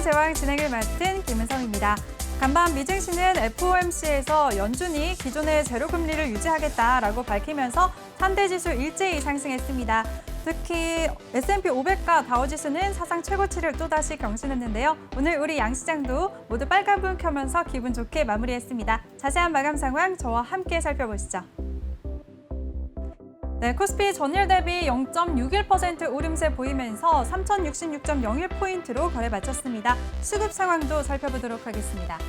제왕 진행을 맡은 김은성입니다. 간밤 미증시는 FOMC에서 연준이 기존의 제로금리를 유지하겠다라고 밝히면서 3대 지수 일제히 상승했습니다. 특히 S&P 500과 다우지수는 사상 최고치를 또다시 경신했는데요. 오늘 우리 양시장도 모두 빨간불 켜면서 기분 좋게 마무리했습니다. 자세한 마감 상황 저와 함께 살펴보시죠. 네, 코스피 전일 대비 0.61% 오름세 보이면서 3066.01포인트로 거래 마쳤습니다. 수급 상황도 살펴보도록 하겠습니다.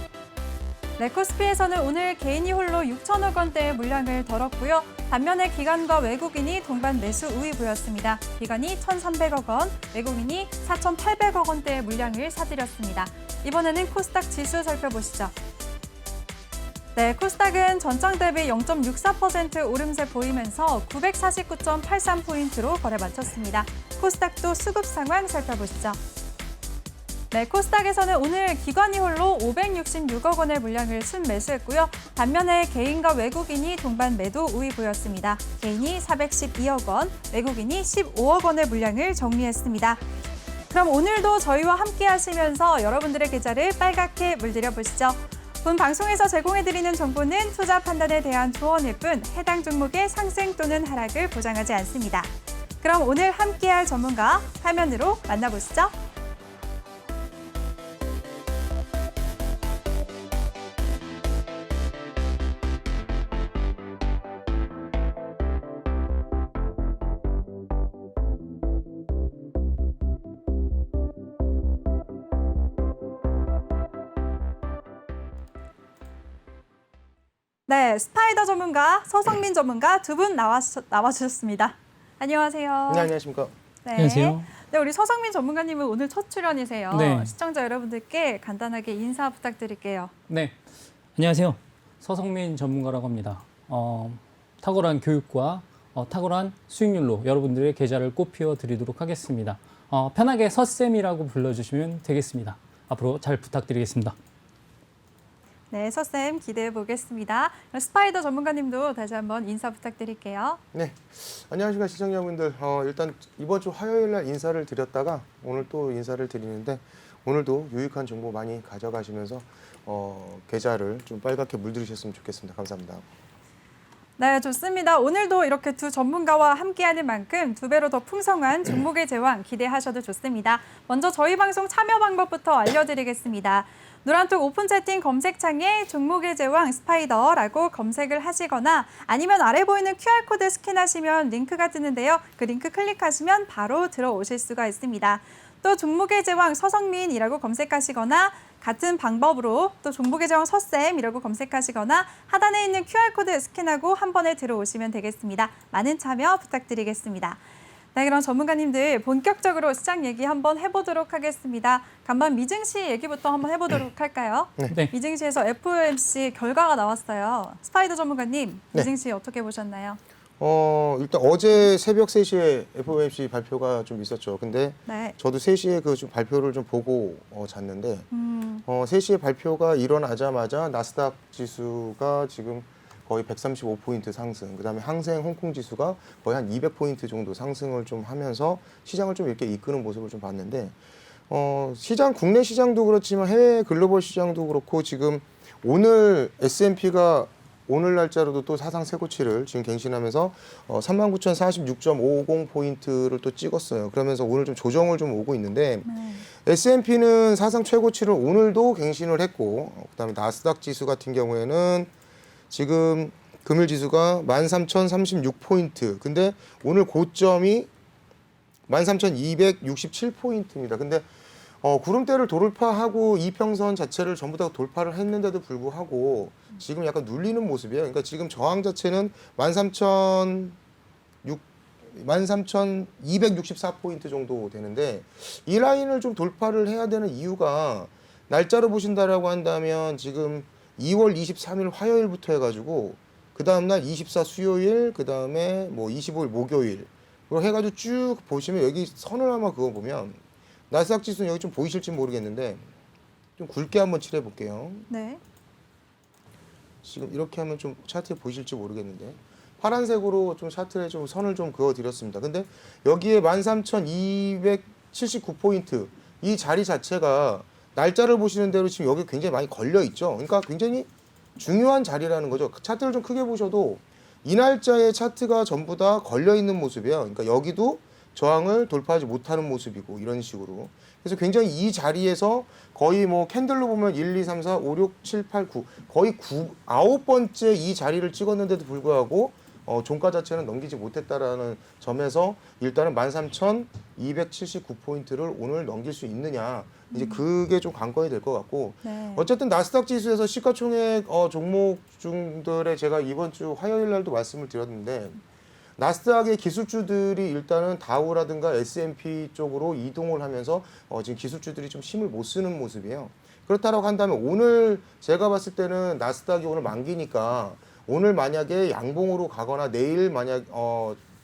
네, 코스피에서는 오늘 개인이 홀로 6천억 원대의 물량을 덜었고요. 반면에 기관과 외국인이 동반 매수 우위 보였습니다. 기관이 1,300억 원, 외국인이 4,800억 원대의 물량을 사들였습니다. 이번에는 코스닥 지수 살펴보시죠. 네, 코스닥은 전장 대비 0.64% 오름세 보이면서 949.83포인트로 거래 마쳤습니다. 코스닥도 수급 상황 살펴보시죠. 네, 코스닥에서는 오늘 기관이 홀로 566억 원의 물량을 순매수했고요. 반면에 개인과 외국인이 동반 매도 우위 보였습니다. 개인이 412억 원, 외국인이 15억 원의 물량을 정리했습니다. 그럼 오늘도 저희와 함께 하시면서 여러분들의 계좌를 빨갛게 물들여 보시죠. 본 방송에서 제공해드리는 정보는 투자 판단에 대한 조언일 뿐 해당 종목의 상승 또는 하락을 보장하지 않습니다. 그럼 오늘 함께할 전문가 화면으로 만나보시죠. 네, 스파이더 전문가, 서성민 전문가 두 분 나와주셨습니다. 안녕하세요. 네, 안녕하십니까. 네. 안녕하세요. 네, 우리 서성민 전문가님은 오늘 첫 출연이세요. 네. 시청자 여러분들께 간단하게 인사 부탁드릴게요. 네, 안녕하세요. 서성민 전문가라고 합니다. 탁월한 교육과 탁월한 수익률로 여러분들의 계좌를 꽃피워 드리도록 하겠습니다. 편하게 서쌤이라고 불러주시면 되겠습니다. 앞으로 잘 부탁드리겠습니다. 네, 서쌤 기대해 보겠습니다. 스파이더 전문가님도 다시 한번 인사 부탁드릴게요. 네, 안녕하십니까 시청자분들. 일단 이번 주 화요일 날 인사를 드렸다가 오늘 또 인사를 드리는데 오늘도 유익한 정보 많이 가져가시면서 계좌를 좀 빨갛게 물들이셨으면 좋겠습니다. 감사합니다. 네, 좋습니다. 오늘도 이렇게 두 전문가와 함께하는 만큼 두 배로 더 풍성한 종목의 제왕 기대하셔도 좋습니다. 먼저 저희 방송 참여 방법부터 알려드리겠습니다. 노란톡 오픈 채팅 검색창에 종목의 제왕 스파이더라고 검색을 하시거나 아니면 아래 보이는 QR코드 스캔하시면 링크가 뜨는데요. 그 링크 클릭하시면 바로 들어오실 수가 있습니다. 또 종목의 제왕 서성민이라고 검색하시거나 같은 방법으로 또 종목의 제왕 서쌤이라고 검색하시거나 하단에 있는 QR코드 스캔하고 한 번에 들어오시면 되겠습니다. 많은 참여 부탁드리겠습니다. 네, 그럼 전문가님들 본격적으로 시장 얘기 한번 해보도록 하겠습니다. 간밤 미증시 얘기부터 한번 해보도록 할까요? 네. 미증시에서 FOMC 결과가 나왔어요. 스파이더 전문가님, 미증시 어떻게 보셨나요? 일단 어제 새벽 3시에 FOMC 발표가 좀 있었죠. 근데 네. 저도 3시에 그 좀 발표를 좀 보고 잤는데 3시에 발표가 일어나자마자 나스닥 지수가 지금 거의 135포인트 상승, 그다음에 항생 홍콩 지수가 거의 한 200포인트 정도 상승을 좀 하면서 시장을 좀 이렇게 이끄는 모습을 좀 봤는데 시장 국내 시장도 그렇지만 해외 글로벌 시장도 그렇고 지금 오늘 S&P가 오늘 날짜로도 또 사상 최고치를 지금 갱신하면서 39,046.50포인트를 또 찍었어요. 그러면서 오늘 좀 조정을 좀 오고 있는데 S&P는 사상 최고치를 오늘도 갱신을 했고 그다음에 나스닥 지수 같은 경우에는 지금 금일 지수가 13,036포인트. 근데 오늘 고점이 13,267포인트입니다. 근데 구름대를 돌파하고 이평선 자체를 전부 다 돌파를 했는데도 불구하고 지금 약간 눌리는 모습이에요. 그러니까 지금 저항 자체는 13,264포인트 정도 되는데 이 라인을 좀 돌파를 해야 되는 이유가 날짜로 보신다라고 한다면 지금 2월 23일 화요일부터 해가지고 그 다음날 24 수요일, 그 다음에 뭐 25일 목요일 그걸 해가지고 쭉 보시면 여기 선을 아마 그거 보면 나스닥 지수는 여기 좀 보이실지 모르겠는데 좀 굵게 한번 칠해 볼게요. 네. 지금 이렇게 하면 좀 차트에 보이실지 모르겠는데 파란색으로 좀 차트에 좀 선을 좀 그어 드렸습니다. 근데 여기에 13,279포인트 이 자리 자체가 날짜를 보시는 대로 지금 여기 굉장히 많이 걸려 있죠. 그러니까 굉장히 중요한 자리라는 거죠. 차트를 좀 크게 보셔도 이 날짜에 차트가 전부 다 걸려 있는 모습이에요. 그러니까 여기도 저항을 돌파하지 못하는 모습이고 이런 식으로. 그래서 굉장히 이 자리에서 거의 뭐 캔들로 보면 1, 2, 3, 4, 5, 6, 7, 8, 9 거의 9번째 이 자리를 찍었는데도 불구하고 종가 자체는 넘기지 못했다라는 점에서 일단은 13,279포인트를 오늘 넘길 수 있느냐 이제 그게 좀 관건이 될 것 같고 네. 어쨌든 나스닥 지수에서 시가총액 종목 중들의 제가 이번 주 화요일 날도 말씀을 드렸는데 나스닥의 기술주들이 일단은 다우라든가 S&P 쪽으로 이동을 하면서 지금 기술주들이 좀 힘을 못 쓰는 모습이에요. 그렇다고 한다면 오늘 제가 봤을 때는 나스닥이 오늘 만기니까 오늘 만약에 양봉으로 가거나 내일 만약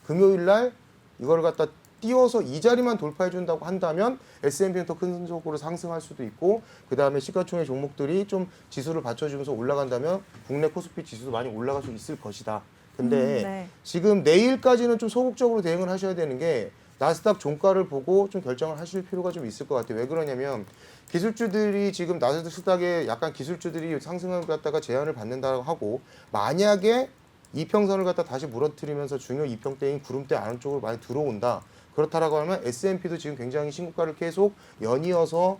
금요일 날 이걸 갖다 띄워서 이 자리만 돌파해 준다고 한다면 S&P는 더 큰 속으로 상승할 수도 있고 그 다음에 시가총액 종목들이 좀 지수를 받쳐주면서 올라간다면 국내 코스피 지수도 많이 올라갈 수 있을 것이다. 근데 네. 지금 내일까지는 좀 소극적으로 대응을 하셔야 되는 게 나스닥 종가를 보고 좀 결정을 하실 필요가 좀 있을 것 같아요. 왜 그러냐면 기술주들이 지금 나스닥에 약간 기술주들이 상승을 갖다가 제한을 받는다고 하고 만약에 이평선을 갖다 다시 무너뜨리면서 중요 이평대인 구름대 안쪽으로 많이 들어온다. 그렇다라고 하면 S&P도 지금 굉장히 신고가를 계속 연이어서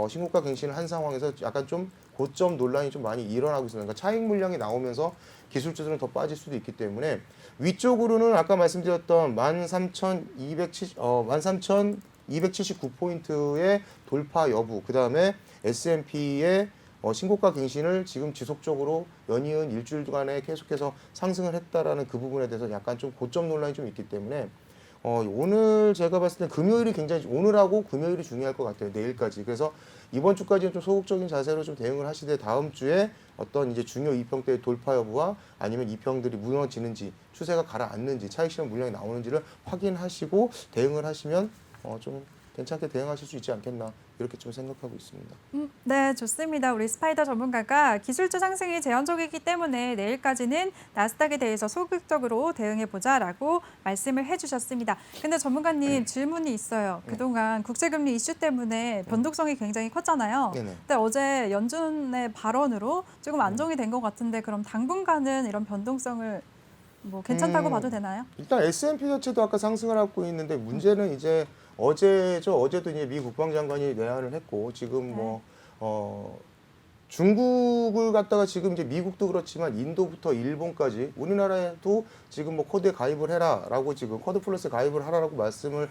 신고가 갱신을 한 상황에서 약간 좀 고점 논란이 좀 많이 일어나고 있습니다. 그러니까 차익 물량이 나오면서 기술주들은 더 빠질 수도 있기 때문에 위쪽으로는 아까 말씀드렸던 13,279포인트의 돌파 여부, 그 다음에 S&P의 신고가 갱신을 지금 지속적으로 연이은 일주일간에 계속해서 상승을 했다라는 그 부분에 대해서 약간 좀 고점 논란이 좀 있기 때문에 오늘 제가 봤을 때 금요일이 굉장히 오늘하고 금요일이 중요할 것 같아요. 내일까지. 그래서 이번 주까지는 좀 소극적인 자세로 좀 대응을 하시되 다음 주에 어떤 이제 중요 이평대의 돌파 여부와 아니면 이평들이 무너지는지 추세가 가라앉는지 차익 실현 물량이 나오는지를 확인하시고 대응을 하시면 좀 괜찮게 대응하실 수 있지 않겠나 이렇게 좀 생각하고 있습니다. 네, 좋습니다. 우리 스파이더 전문가가 기술주 상승이 제한적이기 때문에 내일까지는 나스닥에 대해서 소극적으로 대응해보자라고 말씀을 해주셨습니다. 근데 전문가님 질문이 있어요. 그동안 국제금리 이슈 때문에 변동성이 굉장히 컸잖아요. 네네. 근데 어제 연준의 발언으로 조금 안정이 된 것 같은데 그럼 당분간은 이런 변동성을 뭐 괜찮다고 봐도 되나요? 일단 S&P 자체도 아까 상승을 하고 있는데 문제는 이제 어제도 이제 미 국방장관이 내한을 했고 지금 중국을 갖다가 지금 이제 미국도 그렇지만 인도부터 일본까지 우리나라에도 지금 뭐 코드에 가입을 해라라고 지금 코드 플러스 가입을 하라라고 말씀을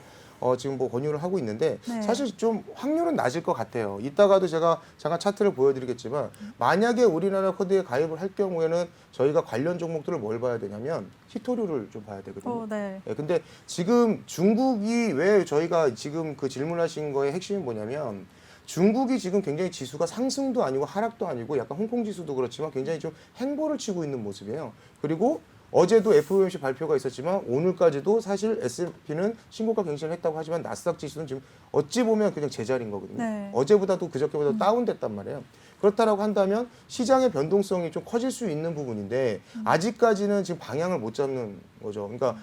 지금 뭐 권유를 하고 있는데 네. 사실 좀 확률은 낮을 것 같아요. 이따가도 제가 잠깐 차트를 보여드리겠지만 만약에 우리나라 코드에 가입을 할 경우에는 저희가 관련 종목들을 뭘 봐야 되냐면 히토류를 좀 봐야 되거든요. 네. 예, 근데 지금 중국이 왜 저희가 지금 그 질문하신 거의 핵심이 뭐냐면 중국이 지금 굉장히 지수가 상승도 아니고 하락도 아니고 약간 홍콩 지수도 그렇지만 굉장히 좀 행보를 치고 있는 모습이에요. 그리고 어제도 FOMC 발표가 있었지만 오늘까지도 사실 S&P는 신고가 갱신을 했다고 하지만 나스닥 지수는 지금 어찌 보면 그냥 제자리인 거거든요. 네. 어제보다도 그저께보다 다운됐단 말이에요. 그렇다라고 한다면 시장의 변동성이 좀 커질 수 있는 부분인데 아직까지는 지금 방향을 못 잡는 거죠. 그러니까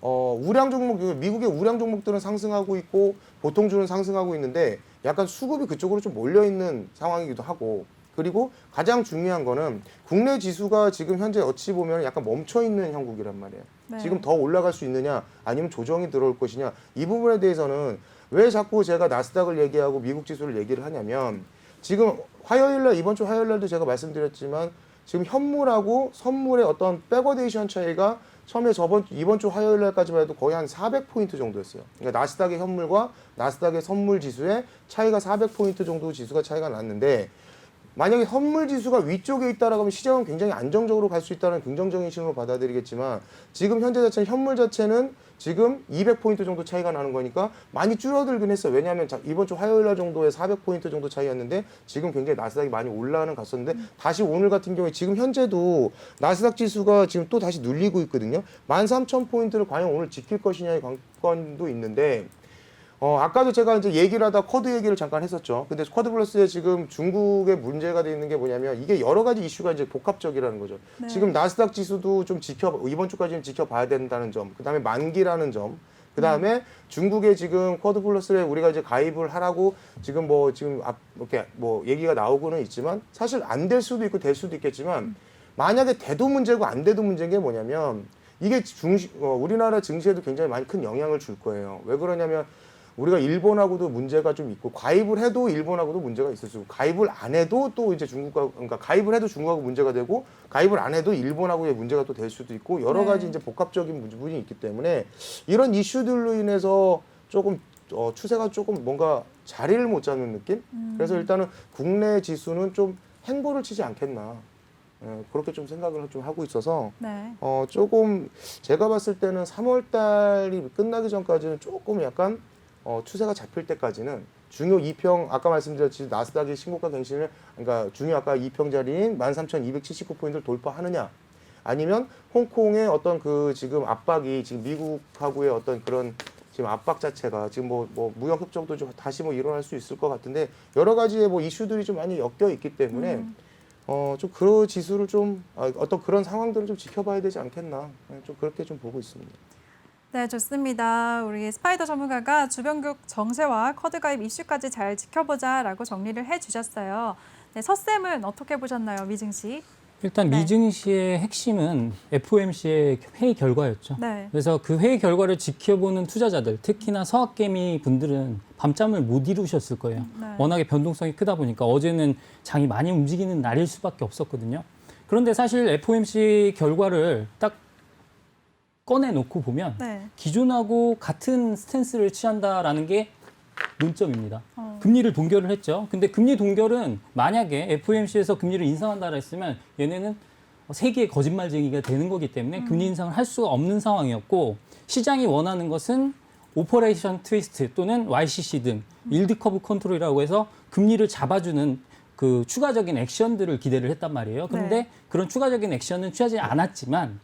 우량 종목, 미국의 우량 종목들은 상승하고 있고 보통주는 상승하고 있는데 약간 수급이 그쪽으로 좀 몰려 있는 상황이기도 하고 그리고 가장 중요한 거는 국내 지수가 지금 현재 어찌 보면 약간 멈춰 있는 형국이란 말이에요. 네. 지금 더 올라갈 수 있느냐 아니면 조정이 들어올 것이냐 이 부분에 대해서는 왜 자꾸 제가 나스닥을 얘기하고 미국 지수를 얘기를 하냐면 지금 화요일날 이번 주 화요일날도 제가 말씀드렸지만 지금 현물하고 선물의 어떤 백워데이션 차이가 처음에 이번 주 화요일날까지만 해도 거의 한 400포인트 정도였어요. 그러니까 나스닥의 현물과 나스닥의 선물 지수의 차이가 400포인트 정도 지수가 차이가 났는데 만약에 선물 지수가 위쪽에 있다라고 하면 시장은 굉장히 안정적으로 갈 수 있다는 긍정적인 신호로 받아들이겠지만 지금 현재 자체는 현물 자체는 지금 200포인트 정도 차이가 나는 거니까 많이 줄어들긴 했어요. 왜냐하면 이번 주 화요일 날 정도에 400포인트 정도 차이였는데 지금 굉장히 나스닥이 많이 올라가는 갔었는데 다시 오늘 같은 경우에 지금 현재도 나스닥 지수가 지금 또 다시 눌리고 있거든요. 13,000포인트를 과연 오늘 지킬 것이냐의 관건도 있는데 아까도 제가 이제 얘기를 하다 쿼드 얘기를 잠깐 했었죠. 근데 쿼드 플러스에 지금 중국의 문제가 돼 있는 게 뭐냐면 이게 여러 가지 이슈가 이제 복합적이라는 거죠. 네. 지금 나스닥 지수도 좀 이번 주까지는 지켜봐야 된다는 점, 그 다음에 만기라는 점, 그다음에 중국에 지금 쿼드 플러스에 우리가 이제 가입을 하라고 지금 이렇게 뭐 얘기가 나오고는 있지만 사실 안 될 수도 있고 될 수도 있겠지만 만약에 돼도 문제고 안 돼도 문제인 게 뭐냐면 이게 우리나라 증시에도 굉장히 많이 큰 영향을 줄 거예요. 왜 그러냐면 우리가 일본하고도 문제가 좀 있고 가입을 해도 일본하고도 문제가 있을 수 있고 가입을 안 해도 또 이제 그러니까 가입을 해도 중국하고 문제가 되고 가입을 안 해도 일본하고의 문제가 또 될 수도 있고 여러 가지 이제 복합적인 부분이 있기 때문에 이런 이슈들로 인해서 조금 추세가 조금 뭔가 자리를 못 잡는 느낌? 그래서 일단은 국내 지수는 좀 행보를 치지 않겠나. 그렇게 좀 생각을 좀 하고 있어서 네. 조금 제가 봤을 때는 3월 달이 끝나기 전까지는 조금 약간 추세가 잡힐 때까지는 중요 2평 아까 말씀드렸듯이 나스닥의 신고가 갱신을 그러니까 중요 아까 2평 자리인 13,279포인트를 돌파하느냐 아니면 홍콩의 어떤 그 지금 압박이 지금 미국하고의 어떤 그런 지금 압박 자체가 지금 뭐 무역 협정도 좀 다시 뭐 일어날 수 있을 것 같은데 여러 가지의 뭐 이슈들이 좀 많이 엮여 있기 때문에 좀 그런 지수를 좀 어떤 그런 상황들을 좀 지켜봐야 되지 않겠나 좀 그렇게 좀 보고 있습니다. 네, 좋습니다. 우리 스파이더 전문가가 주변국 정세와 쿼드 가입 이슈까지 잘 지켜보자라고 정리를 해주셨어요. 네, 서쌤은 어떻게 보셨나요, 미증시? 일단 네. 미증시의 핵심은 FOMC의 회의 결과였죠. 네. 그래서 그 회의 결과를 지켜보는 투자자들, 특히나 서학개미 분들은 밤잠을 못 이루셨을 거예요. 네. 워낙에 변동성이 크다 보니까 어제는 장이 많이 움직이는 날일 수밖에 없었거든요. 그런데 사실 FOMC 결과를 딱 꺼내놓고 보면 네. 기존하고 같은 스탠스를 취한다라는 게 논점입니다. 금리를 동결을 했죠. 근데 금리 동결은 만약에 FOMC에서 금리를 인상한다라 했으면 얘네는 세계의 거짓말쟁이가 되는 거기 때문에 금리 인상을 할 수가 없는 상황이었고 시장이 원하는 것은 오퍼레이션 트위스트 또는 YCC 등 일드 커브 컨트롤이라고 해서 금리를 잡아주는 그 추가적인 액션들을 기대를 했단 말이에요. 그런데 네. 그런 추가적인 액션은 취하지 않았지만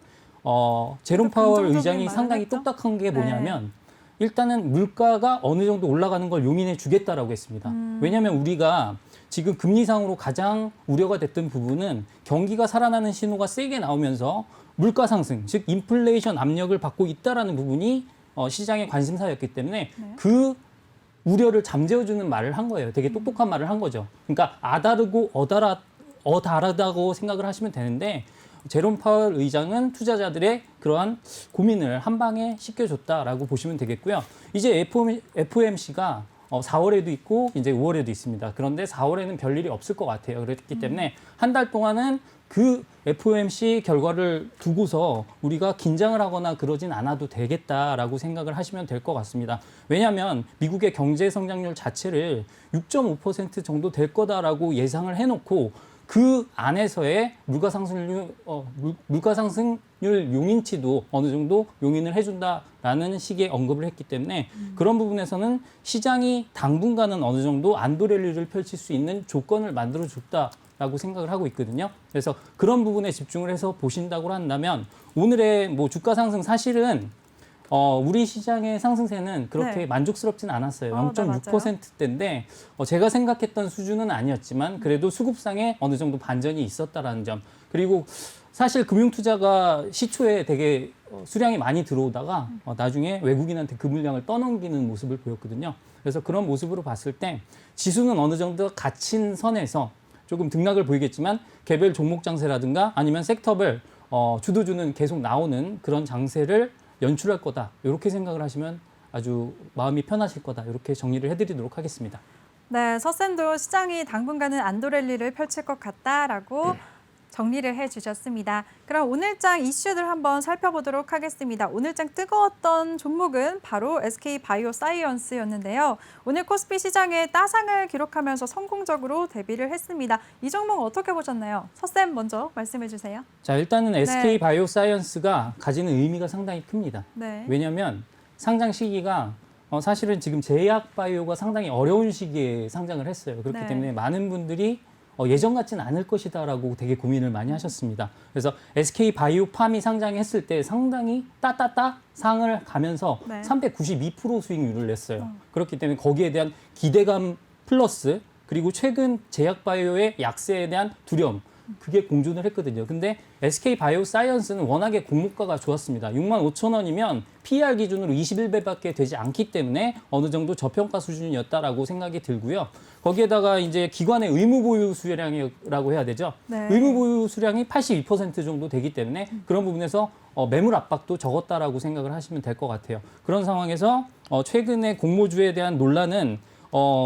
제롬 파월 긍정적인 의장이 말을 상당히 했죠? 똑딱한 게 뭐냐면 일단은 물가가 어느 정도 올라가는 걸 용인해 주겠다라고 했습니다. 왜냐하면 우리가 지금 금리상으로 가장 우려가 됐던 부분은 경기가 살아나는 신호가 세게 나오면서 물가 상승, 즉 인플레이션 압력을 받고 있다라는 부분이 시장의 관심사였기 때문에 그 우려를 잠재워주는 말을 한 거예요. 되게 똑똑한 말을 한 거죠. 그러니까 아다르고 어다르다고 생각을 하시면 되는데 제롬 파월 의장은 투자자들의 그러한 고민을 한 방에 씻겨줬다라고 보시면 되겠고요. 이제 FOMC가 4월에도 있고 이제 5월에도 있습니다. 그런데 4월에는 별일이 없을 것 같아요. 그렇기 때문에 한 달 동안은 그 FOMC 결과를 두고서 우리가 긴장을 하거나 그러진 않아도 되겠다라고 생각을 하시면 될 것 같습니다. 왜냐하면 미국의 경제 성장률 자체를 6.5% 정도 될 거다라고 예상을 해놓고 그 안에서의 물가 상승률 용인치도 어느 정도 용인을 해준다라는 식의 언급을 했기 때문에 그런 부분에서는 시장이 당분간은 어느 정도 안도랠리를 펼칠 수 있는 조건을 만들어줬다라고 생각을 하고 있거든요. 그래서 그런 부분에 집중을 해서 보신다고 한다면 오늘의 뭐 주가 상승 사실은 우리 시장의 상승세는 그렇게 네. 만족스럽진 않았어요. 네, 0.6%대인데 제가 생각했던 수준은 아니었지만 그래도 수급상에 어느 정도 반전이 있었다라는 점. 그리고 사실 금융투자가 시초에 되게 수량이 많이 들어오다가 나중에 외국인한테 그 물량을 떠넘기는 모습을 보였거든요. 그래서 그런 모습으로 봤을 때 지수는 어느 정도 갇힌 선에서 조금 등락을 보이겠지만 개별 종목 장세라든가 아니면 섹터별 주도주는 계속 나오는 그런 장세를 연출할 거다. 이렇게 생각을 하시면 아주 마음이 편하실 거다. 이렇게 정리를 해드리도록 하겠습니다. 네, 서쌤도 시장이 당분간은 안도랠리를 펼칠 것 같다라고 정리를 해주셨습니다. 그럼 오늘장 이슈들 한번 살펴보도록 하겠습니다. 오늘장 뜨거웠던 종목은 바로 SK바이오사이언스였는데요. 오늘 코스피 시장에 따상을 기록하면서 성공적으로 데뷔를 했습니다. 이 종목 어떻게 보셨나요? 서쌤 먼저 말씀해 주세요. 자, 일단은 SK바이오사이언스가 가지는 의미가 상당히 큽니다. 네. 왜냐하면 상장 시기가 사실은 지금 제약바이오가 상당히 어려운 시기에 상장을 했어요. 그렇기 네. 때문에 많은 분들이 예전 같진 않을 것이다라고 되게 고민을 많이 하셨습니다. 그래서 SK바이오팜이 상장했을 때 상당히 따따따 상을 가면서 네. 392% 수익률을 냈어요. 그렇기 때문에 거기에 대한 기대감 플러스 그리고 최근 제약바이오의 약세에 대한 두려움 그게 공존을 했거든요. 근데 SK 바이오사이언스는 워낙에 공모가가 좋았습니다. 65,000원이면 PER 기준으로 21배밖에 되지 않기 때문에 어느 정도 저평가 수준이었다라고 생각이 들고요. 거기에다가 이제 기관의 의무 보유 수량이라고 해야 되죠. 네. 의무 보유 수량이 82% 정도 되기 때문에 그런 부분에서 매물 압박도 적었다라고 생각을 하시면 될 것 같아요. 그런 상황에서 최근에 공모주에 대한 논란은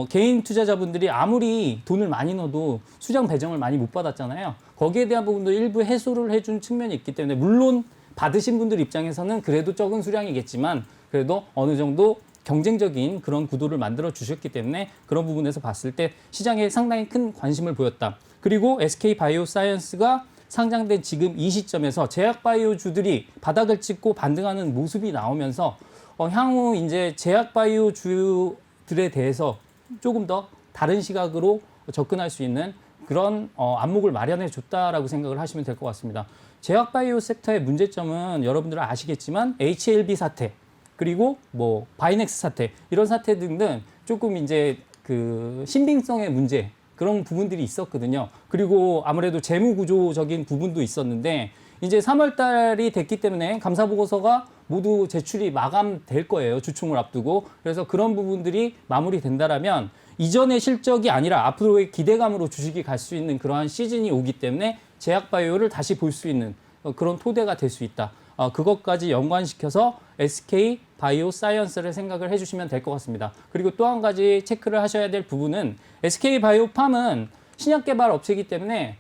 개인 투자자분들이 아무리 돈을 많이 넣어도 수장 배정을 많이 못 받았잖아요. 거기에 대한 부분도 일부 해소를 해준 측면이 있기 때문에 물론 받으신 분들 입장에서는 그래도 적은 수량이겠지만 그래도 어느 정도 경쟁적인 그런 구도를 만들어 주셨기 때문에 그런 부분에서 봤을 때 시장에 상당히 큰 관심을 보였다. 그리고 SK 바이오사이언스가 상장된 지금 이 시점에서 제약바이오주들이 바닥을 찍고 반등하는 모습이 나오면서 향후 이제 제약바이오주들에 대해서 조금 더 다른 시각으로 접근할 수 있는 그런 안목을 마련해 줬다라고 생각을 하시면 될 것 같습니다. 제약바이오 섹터의 문제점은 여러분들은 아시겠지만 HLB 사태 그리고 뭐 바이넥스 사태 이런 사태 등등 조금 이제 그 신빙성의 문제 그런 부분들이 있었거든요. 그리고 아무래도 재무 구조적인 부분도 있었는데 이제 3월 달이 됐기 때문에 감사 보고서가 모두 제출이 마감될 거예요. 주총을 앞두고. 그래서 그런 부분들이 마무리된다라면 이전의 실적이 아니라 앞으로의 기대감으로 주식이 갈 수 있는 그러한 시즌이 오기 때문에 제약바이오를 다시 볼 수 있는 그런 토대가 될 수 있다. 그것까지 연관시켜서 SK 바이오사이언스를 생각을 해주시면 될 것 같습니다. 그리고 또 한 가지 체크를 하셔야 될 부분은 SK 바이오팜은 신약 개발 업체이기 때문에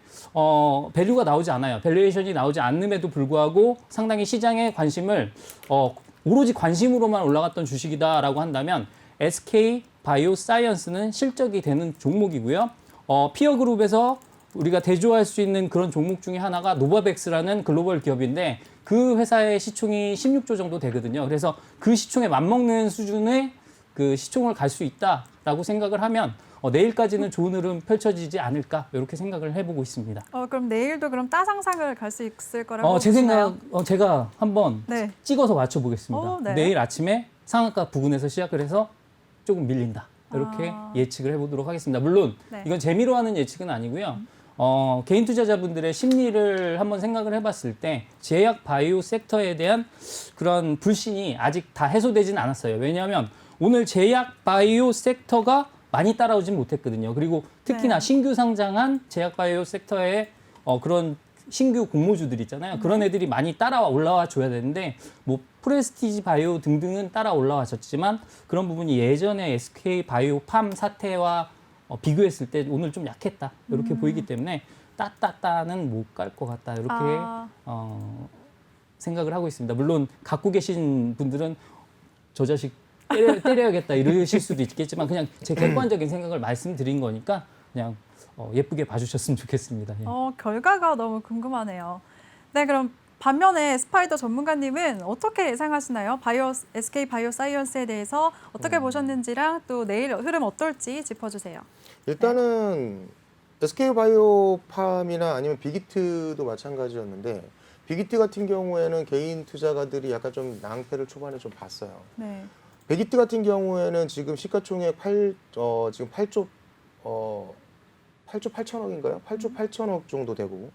밸류가 나오지 않아요. 밸류에이션이 나오지 않음에도 불구하고 상당히 시장의 관심을 오로지 관심으로만 올라갔던 주식이다라고 한다면 SK 바이오사이언스는 실적이 되는 종목이고요. 피어 그룹에서 우리가 대조할 수 있는 그런 종목 중에 하나가 노바백스라는 글로벌 기업인데 그 회사의 시총이 16조 정도 되거든요. 그래서 그 시총에 맞먹는 수준의 그 시총을 갈 수 있다라고 생각을 하면 내일까지는 좋은 흐름 펼쳐지지 않을까 이렇게 생각을 해보고 있습니다. 그럼 내일도 그럼 따상상을 갈 수 있을 거라고 제 보시나요? 생각 제가 한번 네. 찍어서 맞춰보겠습니다. 네. 내일 아침에 상한가 부근에서 시작을 해서 조금 밀린다. 이렇게 예측을 해보도록 하겠습니다. 물론 네. 이건 재미로 하는 예측은 아니고요. 개인 투자자분들의 심리를 한번 생각을 해봤을 때 제약 바이오 섹터에 대한 그런 불신이 아직 다 해소되진 않았어요. 왜냐하면 오늘 제약 바이오 섹터가 많이 따라오진 못했거든요. 그리고 특히나 네. 신규 상장한 제약 바이오 섹터의 그런 신규 공모주들 있잖아요. 그런 애들이 많이 따라와 올라와 줘야 되는데 뭐 프레스티지 바이오 등등은 따라 올라와줬지만 그런 부분이 예전에 SK 바이오팜 사태와 비교했을 때 오늘 좀 약했다 이렇게 보이기 때문에 따따따는 못 갈 것 같다 이렇게 생각을 하고 있습니다. 물론 갖고 계신 분들은 저 자식 때려야겠다 이러실 수도 있겠지만 그냥 제 객관적인 생각을 말씀드린 거니까 그냥 예쁘게 봐주셨으면 좋겠습니다. 예. 결과가 너무 궁금하네요. 네, 그럼 반면에 스파이더 전문가님은 어떻게 예상하시나요? SK 바이오사이언스에 대해서 어떻게 보셨는지랑 또 내일 흐름 어떨지 짚어주세요. 일단은 SK 바이오팜이나 아니면 빅히트도 마찬가지였는데 빅히트 같은 경우에는 개인 투자가들이 약간 좀 낭패를 초반에 좀 봤어요. 네. 빅히트 같은 경우에는 지금 시가총액 지금 8조 8천억인가요? 8조 8천억 정도 되고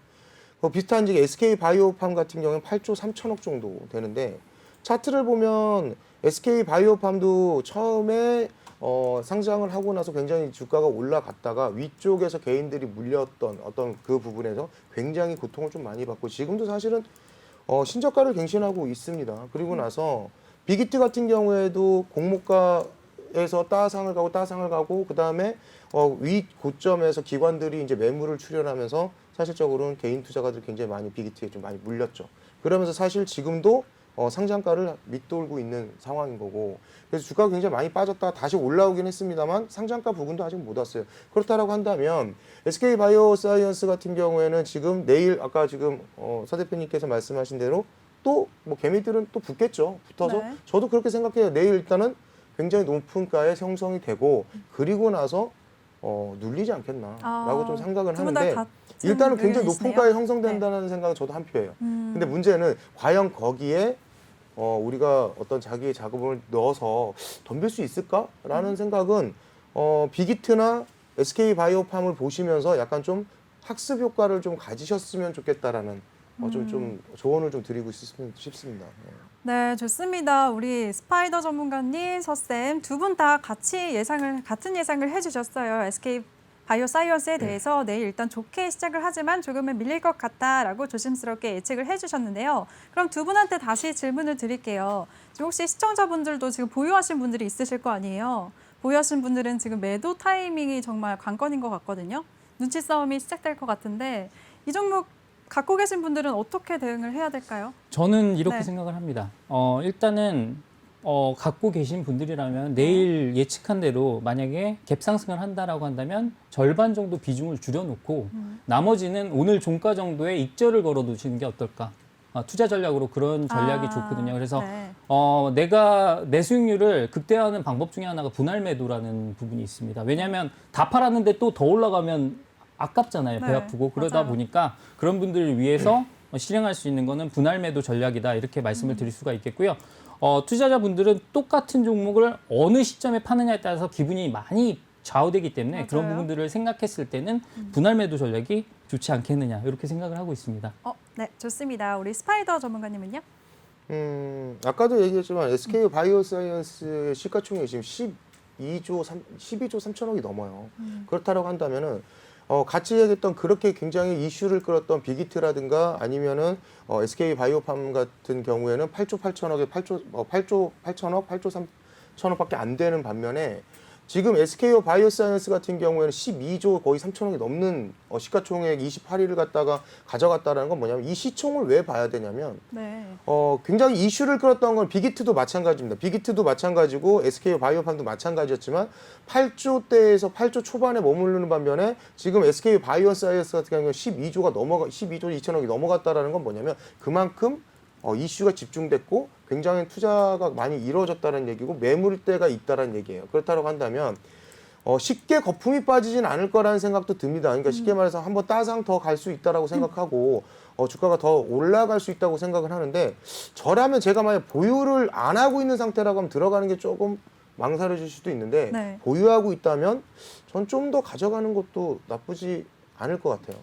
비슷한 지 SK 바이오팜 같은 경우는 8조 3천억 정도 되는데 차트를 보면 SK 바이오팜도 처음에 상장을 하고 나서 굉장히 주가가 올라갔다가 위쪽에서 개인들이 물렸던 어떤 그 부분에서 굉장히 고통을 좀 많이 받고 지금도 사실은 신저가를 갱신하고 있습니다. 그리고 나서 빅히트 같은 경우에도 공모가에서 따상을 가고 그 다음에 위 고점에서 기관들이 이제 매물을 출현하면서 사실적으로는 개인 투자가들 굉장히 많이 빅히트에 좀 많이 물렸죠. 그러면서 사실 지금도 상장가를 밑돌고 있는 상황인 거고 그래서 주가가 굉장히 많이 빠졌다가 다시 올라오긴 했습니다만 상장가 부근도 아직 못 왔어요. 그렇다라고 한다면 SK 바이오사이언스 같은 경우에는 지금 내일 아까 지금 서 대표님께서 말씀하신 대로 또 뭐 개미들은 또 붙겠죠. 붙어서 네. 저도 그렇게 생각해요. 내일 일단은 굉장히 높은 가에 형성이 되고 그리고 나서 눌리지 않겠나라고 좀 생각을 하는데 일단은 굉장히 높은 가에 형성된다는 생각은 저도 한 표예요. 근데 문제는 과연 거기에 우리가 어떤 자기의 자금을 넣어서 덤빌 수 있을까라는 생각은 빅히트나 SK 바이오팜을 보시면서 약간 좀 학습 효과를 좀 가지셨으면 좋겠다라는 좀 조언을 좀 드리고 싶습니다. 네, 좋습니다. 우리 스파이더 전문가님, 서쌤 두 분 다 같은 예상을 해주셨어요. SK 바이오사이언스에 대해서 내일 일단 좋게 시작을 하지만 조금은 밀릴 것 같다라고 조심스럽게 예측을 해주셨는데요. 그럼 두 분한테 다시 질문을 드릴게요. 지금 혹시 시청자분들도 지금 보유하신 분들이 있으실 거 아니에요. 보유하신 분들은 지금 매도 타이밍이 정말 관건인 것 같거든요. 눈치 싸움이 시작될 것 같은데 이 종목 갖고 계신 분들은 어떻게 대응을 해야 될까요? 저는 이렇게 네. 생각을 합니다. 일단은 갖고 계신 분들이라면 내일 예측한 대로 만약에 갭 상승을 한다라고 한다면 절반 정도 비중을 줄여놓고 나머지는 오늘 종가 정도에 익절을 걸어두시는 게 어떨까? 투자 전략으로 그런 전략이 좋거든요. 그래서 네. 내가 내 수익률을 극대화하는 방법 중에 하나가 분할 매도라는 부분이 있습니다. 왜냐하면 다 팔았는데 또 더 올라가면 아깝잖아요. 배 네, 아프고 그러다 맞아요. 보니까 그런 분들을 위해서 실행할 수 있는 거는 분할 매도 전략이다 이렇게 말씀을 드릴 수가 있겠고요. 투자자분들은 똑같은 종목을 어느 시점에 파느냐에 따라서 기분이 많이 좌우되기 때문에 맞아요. 그런 부분들을 생각했을 때는 분할 매도 전략이 좋지 않겠느냐 이렇게 생각을 하고 있습니다. 네, 좋습니다. 우리 스파이더 전문가님은요? 아까도 얘기했지만 SK 바이오사이언스의 시가총액이 지금 12조 3천억이 넘어요. 그렇다고 한다면은 같이 얘기했던 그렇게 굉장히 이슈를 끌었던 빅히트라든가 아니면은 SK 바이오팜 같은 경우에는 8조 8천억에 8조 8천억, 8조 3천억밖에 안 되는 반면에 지금 SK 바이오사이언스 같은 경우에는 12조 거의 3천억이 넘는 시가총액 28위를 갖다가 가져갔다라는 건 뭐냐면 이 시총을 왜 봐야 되냐면 네. 굉장히 이슈를 끌었던 건 빅히트도 마찬가지입니다. 빅히트도 마찬가지고 SK 바이오팜도 마찬가지였지만 8조대에서 8조 초반에 머무르는 반면에 지금 SK 바이오사이언스 같은 경우는 12조 2천억이 넘어갔다라는 건 뭐냐면 그만큼 이슈가 집중됐고 굉장히 투자가 많이 이루어졌다는 얘기고 매물대가 있다는 얘기예요. 그렇다고 한다면 쉽게 거품이 빠지진 않을 거라는 생각도 듭니다. 그러니까 쉽게 말해서 한번 따상 더 갈 수 있다라고 생각하고 주가가 더 올라갈 수 있다고 생각을 하는데 저라면 제가 만약 보유를 안 하고 있는 상태라고 하면 들어가는 게 조금 망설여질 수도 있는데 네. 보유하고 있다면 전 좀 더 가져가는 것도 나쁘지 않을 것 같아요.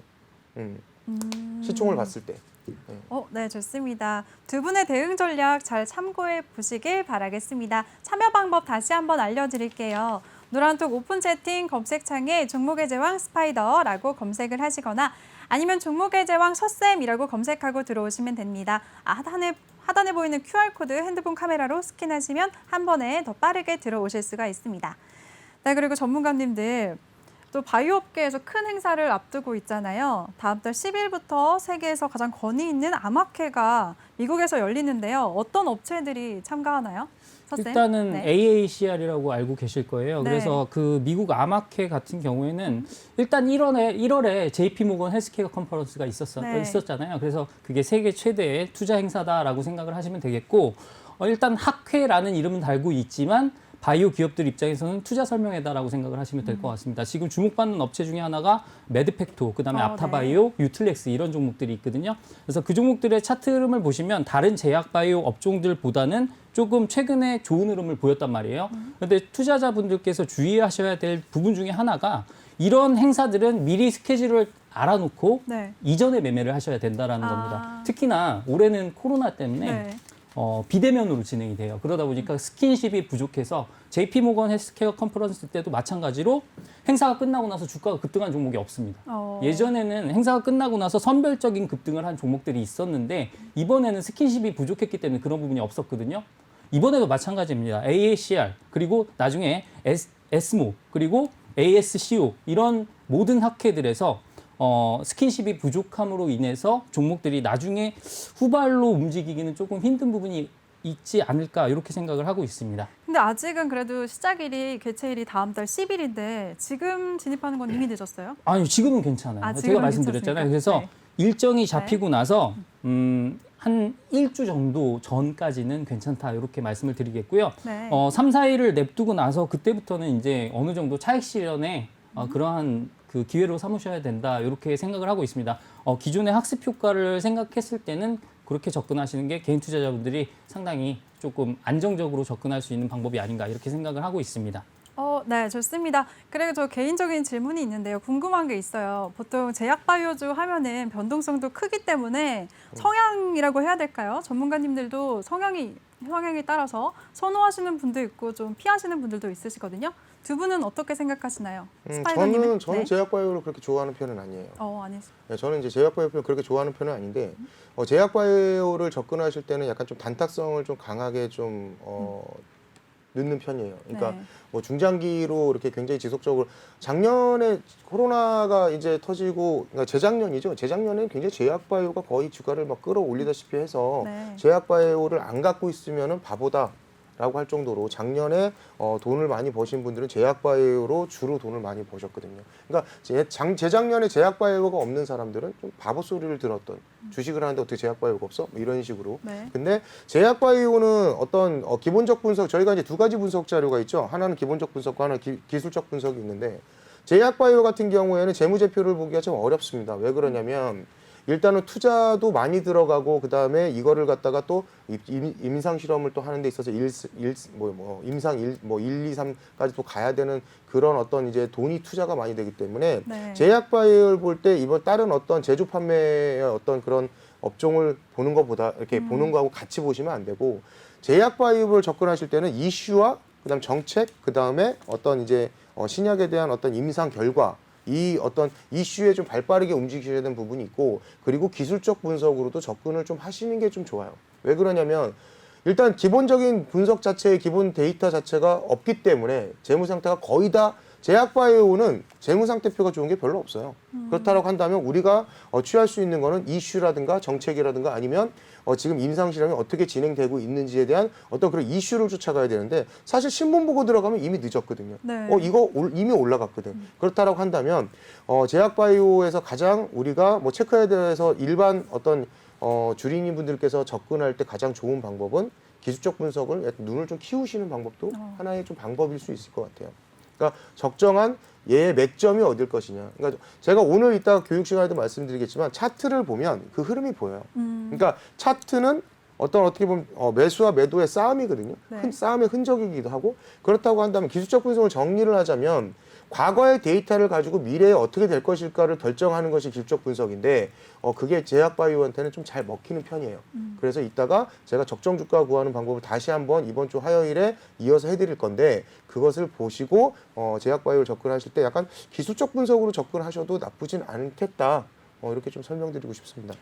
시총을 봤을 때. 네, 좋습니다. 두 분의 대응 전략 잘 참고해 보시길 바라겠습니다. 참여 방법 다시 한번 알려드릴게요. 노란톡 오픈 채팅 검색창에 종목의 제왕 스파이더라고 검색을 하시거나 아니면 종목의 제왕 서쌤이라고 검색하고 들어오시면 됩니다. 하단에 보이는 QR코드 핸드폰 카메라로 스캔하시면 한 번에 더 빠르게 들어오실 수가 있습니다. 네, 그리고 전문가님들 또 바이오 업계에서 큰 행사를 앞두고 있잖아요. 다음 달 10일부터 세계에서 가장 권위 있는 암학회가 미국에서 열리는데요. 어떤 업체들이 참가하나요? 서쌤? 일단은 네. AACR이라고 알고 계실 거예요. 네. 그래서 그 미국 암학회 같은 경우에는 일단 1월에 JP모건 헬스케어 컨퍼런스가 네. 있었잖아요. 그래서 그게 세계 최대의 투자 행사다라고 생각을 하시면 되겠고 일단 학회라는 이름은 달고 있지만 바이오 기업들 입장에서는 투자 설명회다라고 생각을 하시면 될 것 같습니다. 지금 주목받는 업체 중에 하나가 메드팩토, 그다음에 앞타바이오, 유틀렉스 이런 종목들이 있거든요. 그래서 그 종목들의 차트 흐름을 보시면 다른 제약 바이오 업종들보다는 조금 최근에 좋은 흐름을 보였단 말이에요. 그런데 투자자분들께서 주의하셔야 될 부분 중에 하나가 이런 행사들은 미리 스케줄을 알아놓고 네. 이전에 매매를 하셔야 된다라는 겁니다. 특히나 올해는 코로나 때문에 네. 비대면으로 진행이 돼요. 그러다 보니까 스킨십이 부족해서 JP모건 헬스케어 컨퍼런스 때도 마찬가지로 행사가 끝나고 나서 주가가 급등한 종목이 없습니다. 예전에는 행사가 끝나고 나서 선별적인 급등을 한 종목들이 있었는데 이번에는 스킨십이 부족했기 때문에 그런 부분이 없었거든요. 이번에도 마찬가지입니다. AACR 그리고 나중에 에스모 그리고 ASCO 이런 모든 학회들에서 스킨십이 부족함으로 인해서 종목들이 나중에 후발로 움직이기는 조금 힘든 부분이 있지 않을까 이렇게 생각을 하고 있습니다. 근데 아직은 그래도 시작일이 개최일이 다음 달 10일인데 지금 진입하는 건 이미 늦었어요? 아니 지금은 괜찮아요. 지금은 제가 말씀드렸잖아요. 괜찮습니까? 그래서 일정이 잡히고 나서 한 1주 정도 전까지는 괜찮다 이렇게 말씀을 드리겠고요. 네. 3, 4일을 냅두고 나서 그때부터는 이제 어느 정도 차익 실현에 그러한 그 기회로 삼으셔야 된다 이렇게 생각을 하고 있습니다. 기존의 학습 효과를 생각했을 때는 그렇게 접근하시는 게 개인 투자자분들이 상당히 조금 안정적으로 접근할 수 있는 방법이 아닌가 이렇게 생각을 하고 있습니다. 네, 좋습니다. 그리고 저 개인적인 질문이 있는데요. 궁금한 게 있어요. 보통 제약바이오주 하면은 변동성도 크기 때문에 성향이라고 해야 될까요? 전문가님들도 성향에 따라서 선호하시는 분도 있고 좀 피하시는 분들도 있으시거든요. 두 분은 어떻게 생각하시나요? 스파이더님은? 저는 제약바이오를 그렇게 좋아하는 편은 아니에요. 아니죠. 네, 저는 이제 제약바이오를 그렇게 좋아하는 편은 아닌데 제약바이오를 접근하실 때는 약간 좀 단탁성을 좀 강하게 좀 넣는 편이에요. 그러니까 네. 뭐 중장기로 이렇게 굉장히 지속적으로 작년에 코로나가 이제 터지고 그러니까 재작년이죠. 재작년에 굉장히 제약바이오가 거의 주가를 막 끌어올리다시피 해서 네. 제약바이오를 안 갖고 있으면은 바보다. 라고 할 정도로 작년에 돈을 많이 버신 분들은 제약바이오로 주로 돈을 많이 버셨거든요. 그러니까 재작년에 제약바이오가 없는 사람들은 좀 바보 소리를 들었던 주식을 하는데 어떻게 제약바이오가 없어? 뭐 이런 식으로. 네. 근데 제약바이오는 어떤 기본적 분석, 저희가 이제 두 가지 분석 자료가 있죠. 하나는 기본적 분석과 하나는 기술적 분석이 있는데 제약바이오 같은 경우에는 재무제표를 보기가 좀 어렵습니다. 왜 그러냐면 일단은 투자도 많이 들어가고 그다음에 이거를 갖다가 또 임상 실험을 또 하는 데 있어서 임상 1, 2, 3까지 또 가야 되는 그런 어떤 이제 돈이 투자가 많이 되기 때문에 네. 제약바이오를 볼 때 이번 다른 어떤 제조 판매의 어떤 그런 업종을 보는 것보다 이렇게 보는 거하고 같이 보시면 안 되고 제약바이오를 접근하실 때는 이슈와 그다음 정책 그다음에 어떤 이제 신약에 대한 어떤 임상 결과 이 어떤 이슈에 좀 발빠르게 움직이셔야 되는 부분이 있고 그리고 기술적 분석으로도 접근을 좀 하시는 게 좀 좋아요. 왜 그러냐면 일단 기본적인 분석 자체의 기본 데이터 자체가 없기 때문에 재무 상태가 거의 다 제약바이오는 재무 상태표가 좋은 게 별로 없어요. 그렇다고 한다면 우리가 취할 수 있는 거는 이슈라든가 정책이라든가 아니면 지금 임상 실험이 어떻게 진행되고 있는지에 대한 어떤 그런 이슈를 쫓아가야 되는데 사실 신문 보고 들어가면 이미 늦었거든요. 네. 이거 이미 올라갔거든. 그렇다고 한다면 제약바이오에서 가장 우리가 뭐 체크해야 돼서 일반 어떤 주린이 분들께서 접근할 때 가장 좋은 방법은 기술적 분석을 눈을 좀 키우시는 방법도 하나의 좀 방법일 수 있을 것 같아요. 그러니까 적정한 얘의 맥점이 어딜 것이냐. 그러니까 제가 오늘 이따 교육 시간에도 말씀드리겠지만 차트를 보면 그 흐름이 보여요. 그러니까 차트는 어떻게 보면 매수와 매도의 싸움이거든요. 네. 싸움의 흔적이기도 하고 그렇다고 한다면 기술적 분석을 정리를 하자면 과거의 데이터를 가지고 미래에 어떻게 될 것일까를 결정하는 것이 기술적 분석인데 그게 제약바이오한테는 좀 잘 먹히는 편이에요. 그래서 이따가 제가 적정 주가 구하는 방법을 다시 한번 이번 주 화요일에 이어서 해드릴 건데 그것을 보시고 제약바이오를 접근하실 때 약간 기술적 분석으로 접근하셔도 나쁘진 않겠다. 이렇게 좀 설명드리고 싶습니다.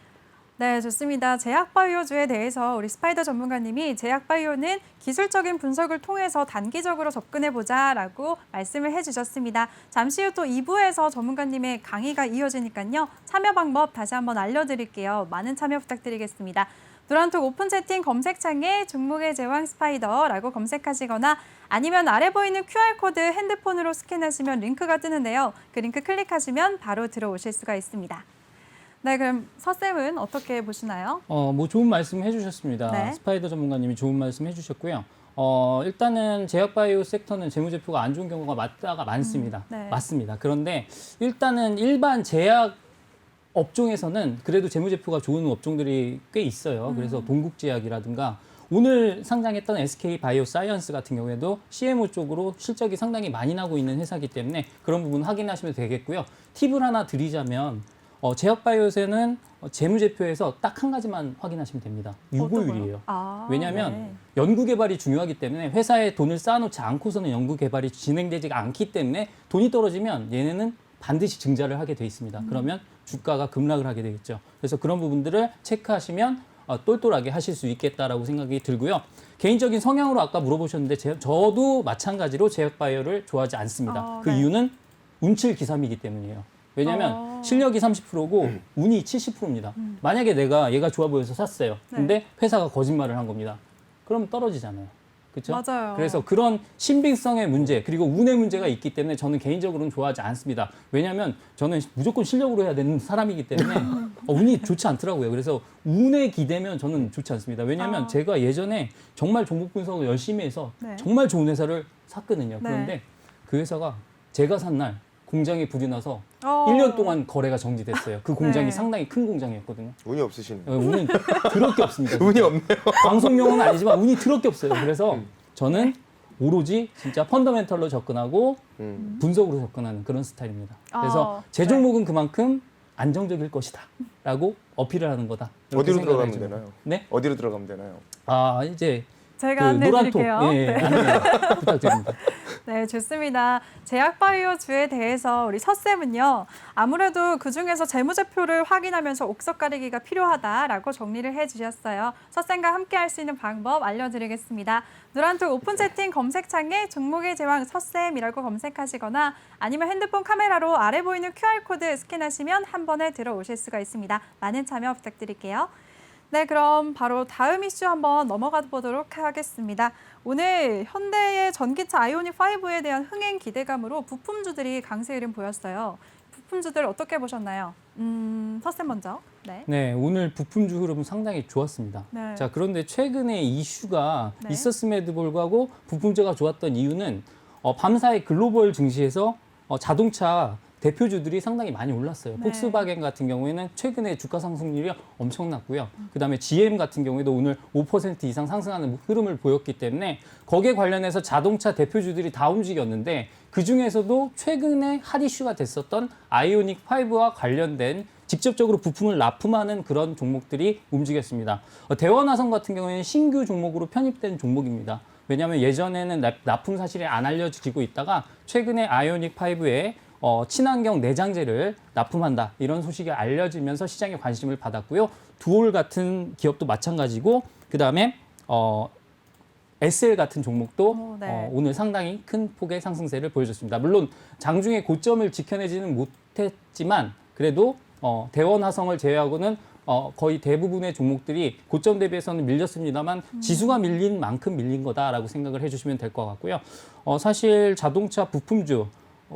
네, 좋습니다. 제약바이오주에 대해서 우리 스파이더 전문가님이 제약바이오는 기술적인 분석을 통해서 단기적으로 접근해보자라고 말씀을 해주셨습니다. 잠시 후 또 2부에서 전문가님의 강의가 이어지니까요. 참여 방법 다시 한번 알려드릴게요. 많은 참여 부탁드리겠습니다. 노란톡 오픈 채팅 검색창에 종목의 제왕 스파이더라고 검색하시거나 아니면 아래 보이는 QR코드 핸드폰으로 스캔하시면 링크가 뜨는데요. 그 링크 클릭하시면 바로 들어오실 수가 있습니다. 네, 그럼 서쌤은 어떻게 보시나요? 뭐 좋은 말씀 해주셨습니다. 네. 스파이더 전문가님이 좋은 말씀 해주셨고요. 일단은 제약바이오 섹터는 재무제표가 안 좋은 경우가 많습니다. 네. 맞습니다. 그런데 일단은 일반 제약 업종에서는 그래도 재무제표가 좋은 업종들이 꽤 있어요. 그래서 동국제약이라든가 오늘 상장했던 SK바이오사이언스 같은 경우에도 CMO 쪽으로 실적이 상당히 많이 나고 있는 회사이기 때문에 그런 부분 확인하시면 되겠고요. 팁을 하나 드리자면 제약바이오에서는 재무제표에서 딱 한 가지만 확인하시면 됩니다. 유보율이에요. 왜냐하면 네. 연구개발이 중요하기 때문에 회사에 돈을 쌓아놓지 않고서는 연구개발이 진행되지 않기 때문에 돈이 떨어지면 얘네는 반드시 증자를 하게 돼 있습니다. 그러면 주가가 급락을 하게 되겠죠. 그래서 그런 부분들을 체크하시면 똘똘하게 하실 수 있겠다라고 생각이 들고요. 개인적인 성향으로 아까 물어보셨는데 저도 마찬가지로 제약바이오를 좋아하지 않습니다. 그 네. 이유는 운칠기삼이기 때문이에요. 왜냐하면 실력이 30%고 운이 70%입니다. 만약에 내가 얘가 좋아 보여서 샀어요. 근데 회사가 거짓말을 한 겁니다. 그럼 떨어지잖아요. 그렇죠? 맞아요. 그래서 그런 신빙성의 문제 그리고 운의 문제가 있기 때문에 저는 개인적으로는 좋아하지 않습니다. 왜냐하면 저는 무조건 실력으로 해야 되는 사람이기 때문에 운이 좋지 않더라고요. 그래서 운에 기대면 저는 좋지 않습니다. 왜냐하면 제가 예전에 정말 종목 분석을 열심히 해서 네. 정말 좋은 회사를 샀거든요. 네. 그런데 그 회사가 제가 산 날 공장에 불이 나서 1년 동안 거래가 정지됐어요. 그 공장이 네. 상당히 큰 공장이었거든요. 운이 없으시네요. 운은 더럽게 없습니다. 운이 없네요. 방송용은 아니지만 운이 더럽게 없어요. 그래서 저는 오로지 진짜 펀더멘털로 접근하고 분석으로 접근하는 그런 스타일입니다. 그래서 제 종목은 그만큼 안정적일 것이다라고 어필을 하는 거다. 이렇게 어디로 생각을 들어가면 해줍니다. 되나요? 네? 어디로 들어가면 되나요? 이제 제가 안내해드릴게요. 안내 부탁드립니다. 네, 좋습니다. 제약바이오주에 대해서 우리 서쌤은요, 아무래도 그중에서 재무제표를 확인하면서 옥석 가리기가 필요하다라고 정리를 해주셨어요. 서쌤과 함께 할 수 있는 방법 알려드리겠습니다. 누란톡 오픈 채팅 검색창에 종목의 제왕 서쌤이라고 검색하시거나 아니면 핸드폰 카메라로 아래 보이는 QR코드 스캔하시면 한 번에 들어오실 수가 있습니다. 많은 참여 부탁드릴게요. 네, 그럼 바로 다음 이슈 한번 넘어가 보도록 하겠습니다. 오늘 현대의 전기차 아이오닉 5에 대한 흥행 기대감으로 부품주들이 강세 흐름 보였어요. 부품주들 어떻게 보셨나요? 서쌤 먼저. 네. 네, 오늘 부품주 흐름 상당히 좋았습니다. 네. 자, 그런데 최근에 이슈가 네. 있었음에도 불구하고 부품주가 좋았던 이유는 밤사이 글로벌 증시에서 자동차 대표주들이 상당히 많이 올랐어요. 네. 폭스바겐 같은 경우에는 최근에 주가 상승률이 엄청났고요. 그다음에 GM 같은 경우에도 오늘 5% 이상 상승하는 흐름을 보였기 때문에 거기에 관련해서 자동차 대표주들이 다 움직였는데 그중에서도 최근에 핫 이슈가 됐었던 아이오닉 5와 관련된 직접적으로 부품을 납품하는 그런 종목들이 움직였습니다. 대원화성 같은 경우에는 신규 종목으로 편입된 종목입니다. 왜냐하면 예전에는 납품 사실이 안 알려지고 있다가 최근에 아이오닉 5에 친환경 내장재를 납품한다 이런 소식이 알려지면서 시장에 관심을 받았고요. 두올 같은 기업도 마찬가지고 그다음에 SL 같은 종목도 네. 오늘 상당히 큰 폭의 상승세를 보여줬습니다. 물론 장중에 고점을 지켜내지는 못했지만 그래도 대원화성을 제외하고는 거의 대부분의 종목들이 고점 대비해서는 밀렸습니다만 지수가 밀린 만큼 밀린 거다라고 생각을 해주시면 될 것 같고요. 사실 자동차 부품주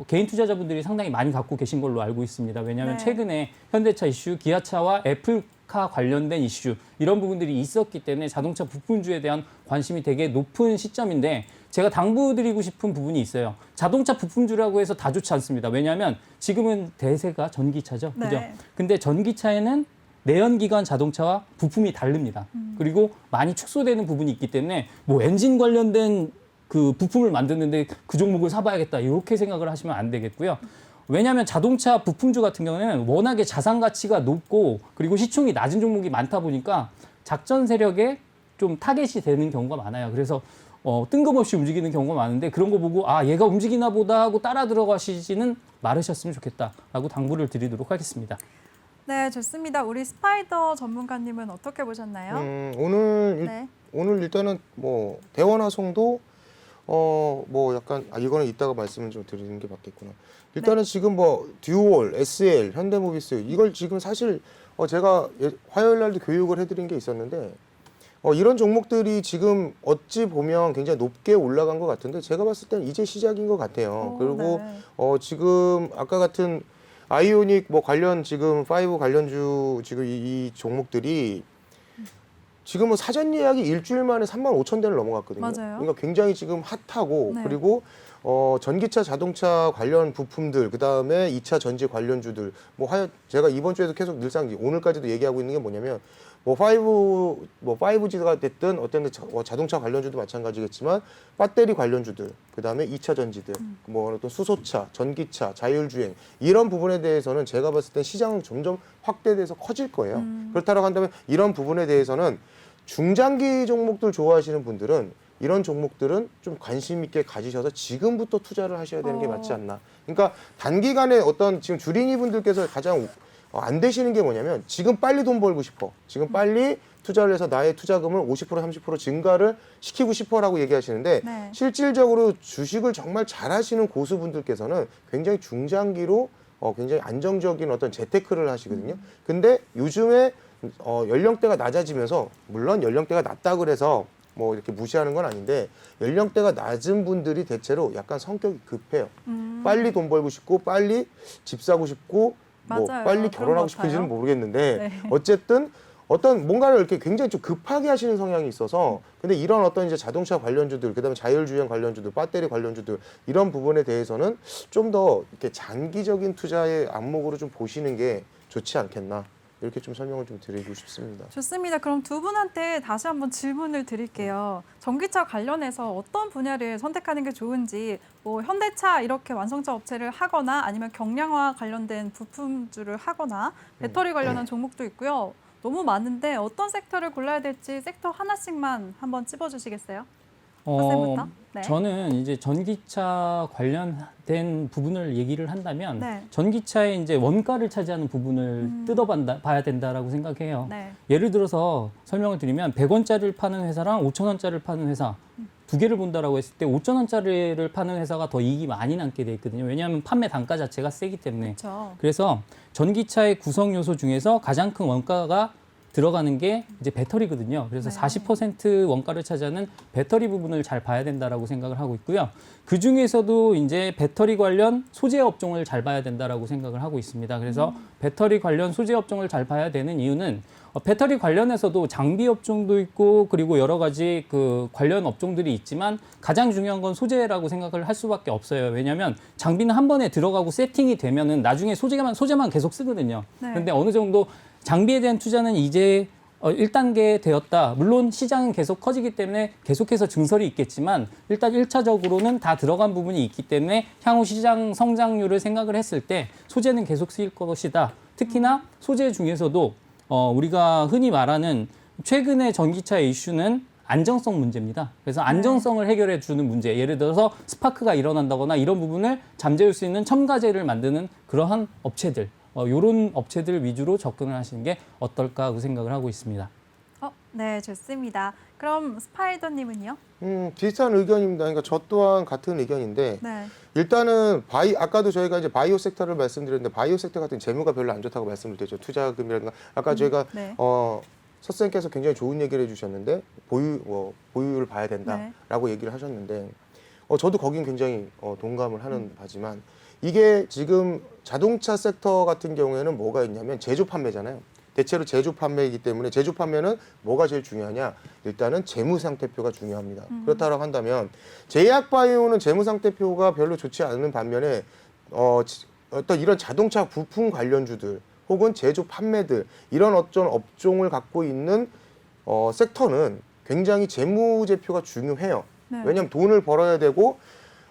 개인 투자자분들이 상당히 많이 갖고 계신 걸로 알고 있습니다. 왜냐하면 네. 최근에 현대차 이슈, 기아차와 애플카 관련된 이슈 이런 부분들이 있었기 때문에 자동차 부품주에 대한 관심이 되게 높은 시점인데 제가 당부드리고 싶은 부분이 있어요. 자동차 부품주라고 해서 다 좋지 않습니다. 왜냐하면 지금은 대세가 전기차죠. 네. 그죠? 근데 전기차에는 내연기관 자동차와 부품이 다릅니다. 그리고 많이 축소되는 부분이 있기 때문에 뭐 엔진 관련된 그 부품을 만드는데 그 종목을 사봐야겠다 이렇게 생각을 하시면 안 되겠고요. 왜냐하면 자동차 부품주 같은 경우에는 워낙에 자산 가치가 높고 그리고 시총이 낮은 종목이 많다 보니까 작전 세력에 좀 타겟이 되는 경우가 많아요. 그래서 뜬금없이 움직이는 경우가 많은데 그런 거 보고 얘가 움직이나 보다 하고 따라 들어가시지는 말으셨으면 좋겠다라고 당부를 드리도록 하겠습니다. 네, 좋습니다. 우리 스파이더 전문가님은 어떻게 보셨나요? 오늘 일단은 뭐 대원화성도 뭐 약간 이거는 이따가 말씀을 좀 드리는 게 맞겠구나. 일단은 지금 뭐 듀올, SL, 현대모비스 이걸 지금 사실 제가 화요일 날도 교육을 해드린 게 있었는데 이런 종목들이 지금 어찌 보면 굉장히 높게 올라간 것 같은데 제가 봤을 때는 이제 시작인 것 같아요. 그리고 네. 지금 아까 같은 아이오닉 뭐 관련 지금 5 관련주 지금 이 종목들이 지금은 사전 예약이 일주일 만에 35,000대를 넘어갔거든요. 맞아요. 그러니까 굉장히 지금 핫하고 네. 그리고 전기차 자동차 관련 부품들 그다음에 2차 전지 관련주들 제가 이번 주에도 계속 늘상 오늘까지도 얘기하고 있는 게 뭐냐면 뭐 5G가 됐든 어떤 자동차 관련주도 마찬가지겠지만 배터리 관련주들 그다음에 2차 전지들 뭐 어떤 수소차, 전기차, 자율주행 이런 부분에 대해서는 제가 봤을 때 시장은 점점 확대돼서 커질 거예요. 그렇다고 한다면 이런 부분에 대해서는 중장기 종목들 좋아하시는 분들은 이런 종목들은 좀 관심 있게 가지셔서 지금부터 투자를 하셔야 되는 게 맞지 않나. 그러니까 단기간에 어떤 지금 주린이 분들께서 가장 안 되시는 게 뭐냐면 지금 빨리 돈 벌고 싶어. 지금 빨리 투자를 해서 나의 투자금을 50% 30% 증가를 시키고 싶어라고 얘기하시는데 네. 실질적으로 주식을 정말 잘하시는 고수분들께서는 굉장히 중장기로 굉장히 안정적인 어떤 재테크를 하시거든요. 근데 요즘에 연령대가 낮아지면서 물론 연령대가 낮다 그래서 뭐 이렇게 무시하는 건 아닌데 연령대가 낮은 분들이 대체로 약간 성격이 급해요. 빨리 돈 벌고 싶고 빨리 집 사고 싶고 뭐 맞아요. 빨리 그런 결혼하고 것 싶은지는 같아요. 모르겠는데 네. 어쨌든 어떤 뭔가를 이렇게 굉장히 좀 급하게 하시는 성향이 있어서 근데 이런 어떤 이제 자동차 관련주들 그다음에 자율주행 관련주들 배터리 관련주들 이런 부분에 대해서는 좀 더 이렇게 장기적인 투자의 안목으로 좀 보시는 게 좋지 않겠나 이렇게 좀 설명을 좀 드리고 싶습니다. 좋습니다. 그럼 두 분한테 다시 한번 질문을 드릴게요. 전기차 관련해서 어떤 분야를 선택하는 게 좋은지, 뭐 현대차 이렇게 완성차 업체를 하거나 아니면 경량화 관련된 부품주를 하거나 배터리 관련한 종목도 있고요. 너무 많은데 어떤 섹터를 골라야 될지 섹터 하나씩만 한번 찝어주시겠어요? 학생부터? 네. 저는 이제 전기차 관련된 부분을 얘기를 한다면 네. 전기차의 이제 원가를 차지하는 부분을 뜯어봐야 된다라고 생각해요. 네. 예를 들어서 설명을 드리면 100원짜리를 파는 회사랑 5,000원짜리를 파는 회사 두 개를 본다라고 했을 때 5,000원짜리를 파는 회사가 더 이익이 많이 남게 돼 있거든요. 왜냐하면 판매 단가 자체가 세기 때문에. 그렇죠. 그래서 전기차의 구성 요소 중에서 가장 큰 원가가 들어가는 게 이제 배터리거든요. 그래서 네. 40% 원가를 차지하는 배터리 부분을 잘 봐야 된다라고 생각을 하고 있고요. 그 중에서도 이제 배터리 관련 소재 업종을 잘 봐야 된다라고 생각을 하고 있습니다. 그래서 배터리 관련 소재 업종을 잘 봐야 되는 이유는 배터리 관련해서도 장비 업종도 있고 그리고 여러 가지 그 관련 업종들이 있지만 가장 중요한 건 소재라고 생각을 할 수밖에 없어요. 왜냐하면 장비는 한 번에 들어가고 세팅이 되면은 나중에 소재만 계속 쓰거든요. 네. 근데 어느 정도 장비에 대한 투자는 이제 1단계 되었다. 물론 시장은 계속 커지기 때문에 계속해서 증설이 있겠지만 일단 1차적으로는 다 들어간 부분이 있기 때문에 향후 시장 성장률을 생각을 했을 때 소재는 계속 쓰일 것이다. 특히나 소재 중에서도 우리가 흔히 말하는 최근의 전기차의 이슈는 안정성 문제입니다. 그래서 안정성을 해결해 주는 문제. 예를 들어서 스파크가 일어난다거나 이런 부분을 잠재울 수 있는 첨가제를 만드는 그러한 업체들. 이런 업체들 위주로 접근을 하시는 게 어떨까 하고 생각을 하고 있습니다. 네, 좋습니다. 그럼 스파이더님은요? 비슷한 의견입니다. 그러니까 저 또한 같은 의견인데 네. 일단은 아까도 저희가 이제 바이오 섹터를 말씀드렸는데 바이오 섹터 같은 재무가 별로 안 좋다고 말씀을 드렸죠. 투자금이라든가 아까 저희가 네. 서쌤께서 굉장히 좋은 얘기를 해주셨는데 보유를 봐야 된다라고 얘기를 하셨는데 저도 거긴 굉장히 동감을 하는 바지만 이게 지금 자동차 섹터 같은 경우에는 뭐가 있냐면 제조 판매잖아요. 대체로 제조 판매이기 때문에 제조 판매는 뭐가 제일 중요하냐? 일단은 재무 상태표가 중요합니다. 그렇다고 한다면 제약 바이오는 재무 상태표가 별로 좋지 않은 반면에 어떤 이런 자동차 부품 관련주들 혹은 제조 판매들 이런 어떤 업종을 갖고 있는 섹터는 굉장히 재무제표가 중요해요. 네. 왜냐하면 돈을 벌어야 되고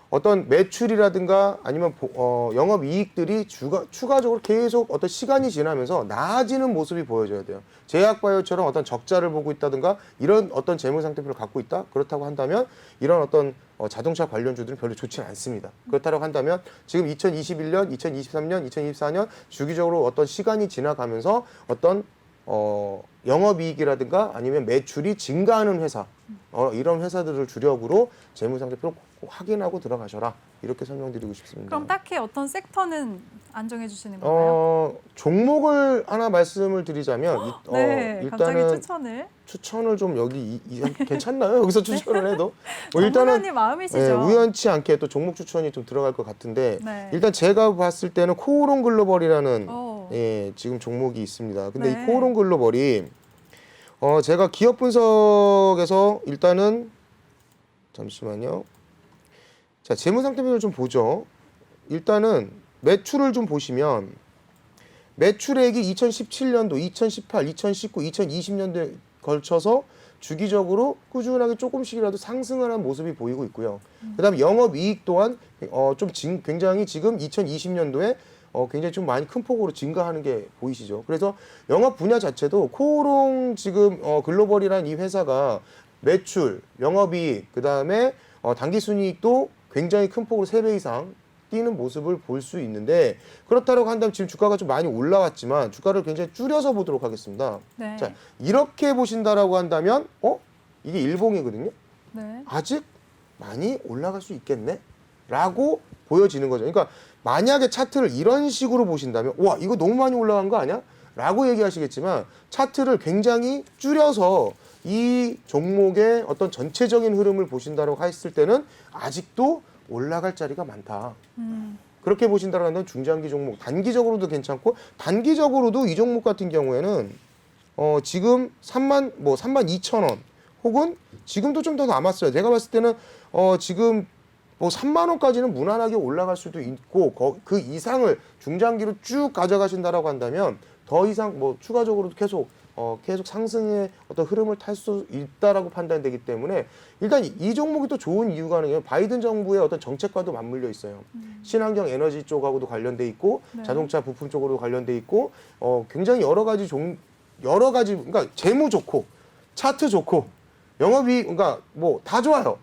어떤 매출이라든가 아니면 영업 이익들이 추가적으로 계속 어떤 시간이 지나면서 나아지는 모습이 보여져야 돼요. 제약바이오처럼 어떤 적자를 보고 있다든가 이런 어떤 재무 상태표를 갖고 있다. 그렇다고 한다면 이런 어떤 자동차 관련주들은 별로 좋지는 않습니다. 그렇다고 한다면 지금 2021년, 2023년, 2024년 주기적으로 어떤 시간이 지나가면서 어떤 영업이익이라든가 아니면 매출이 증가하는 회사 이런 회사들을 주력으로 재무상태표를 꼭 확인하고 들어가셔라 이렇게 설명드리고 싶습니다. 그럼 딱히 어떤 섹터는 안 정해주시는 건가요? 종목을 하나 말씀을 드리자면 네, 갑자기 일단은 추천을 좀 여기 괜찮나요? 여기서 추천을 해도 전문가님 마음이시죠? 네, 우연치 않게 또 종목 추천이 좀 들어갈 것 같은데 네. 일단 제가 봤을 때는 코오롱 글로벌이라는 네. 지금 종목이 있습니다. 근데 네. 이 코오롱 글로벌이 제가 기업 분석에서 일단은 잠시만요. 자, 재무 상태표를 좀 보죠. 일단은 매출을 좀 보시면 매출액이 2017년도, 2018, 2019, 2020년도에 걸쳐서 주기적으로 꾸준하게 조금씩이라도 상승을 한 모습이 보이고 있고요. 그다음에 영업이익 또한 굉장히 지금 2020년도에 굉장히 좀 많이 큰 폭으로 증가하는 게 보이시죠. 그래서 영업 분야 자체도 코오롱 지금 글로벌이라는 이 회사가 매출, 영업이익, 그다음에 당기순이익도 굉장히 큰 폭으로 3배 이상 뛰는 모습을 볼 수 있는데 그렇다고 한다면 지금 주가가 좀 많이 올라왔지만 주가를 굉장히 줄여서 보도록 하겠습니다. 네. 자, 이렇게 보신다라고 한다면 이게 일봉이거든요. 네. 아직 많이 올라갈 수 있겠네? 라고 보여지는 거죠. 그러니까 만약에 차트를 이런 식으로 보신다면 와 이거 너무 많이 올라간 거 아니야? 라고 얘기하시겠지만 차트를 굉장히 줄여서 이 종목의 어떤 전체적인 흐름을 보신다고 했을 때는 아직도 올라갈 자리가 많다. 그렇게 보신다고 한다면 중장기 종목, 단기적으로도 괜찮고 단기적으로도 이 종목 같은 경우에는 지금 32,000원 혹은 지금도 좀 더 남았어요. 제가 봤을 때는 지금 3만 원까지는 무난하게 올라갈 수도 있고 그 이상을 중장기로 쭉 가져가신다라고 한다면 더 이상 뭐 추가적으로도 계속 상승의 어떤 흐름을 탈 수 있다라고 판단되기 때문에 일단 이 종목이 또 좋은 이유가 바이든 정부의 어떤 정책과도 맞물려 있어요. 친환경 에너지 쪽하고도 관련돼 있고 네. 자동차 부품 쪽으로도 관련돼 있고 굉장히 여러 가지 그러니까 재무 좋고 차트 좋고 영업이익 그러니까 뭐 다 좋아요.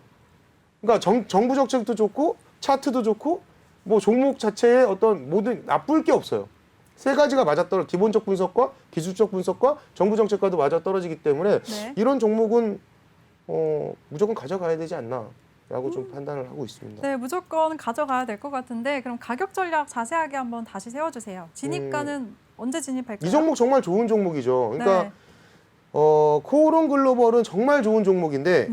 그러니까 정부 정책도 좋고 차트도 좋고 뭐 종목 자체에 어떤 모든 나쁠 게 없어요. 세 가지가 맞아떨어 기본적 분석과 기술적 분석과 정부 정책과도 맞아떨어지기 때문에 네. 이런 종목은 무조건 가져가야 되지 않나라고 좀 판단을 하고 있습니다. 네, 무조건 가져가야 될 것 같은데 그럼 가격 전략 자세하게 한번 다시 세워주세요. 진입가는 언제 진입할까요? 이 종목 정말 좋은 종목이죠. 그러니까 네. 코오롱 글로벌은 정말 좋은 종목인데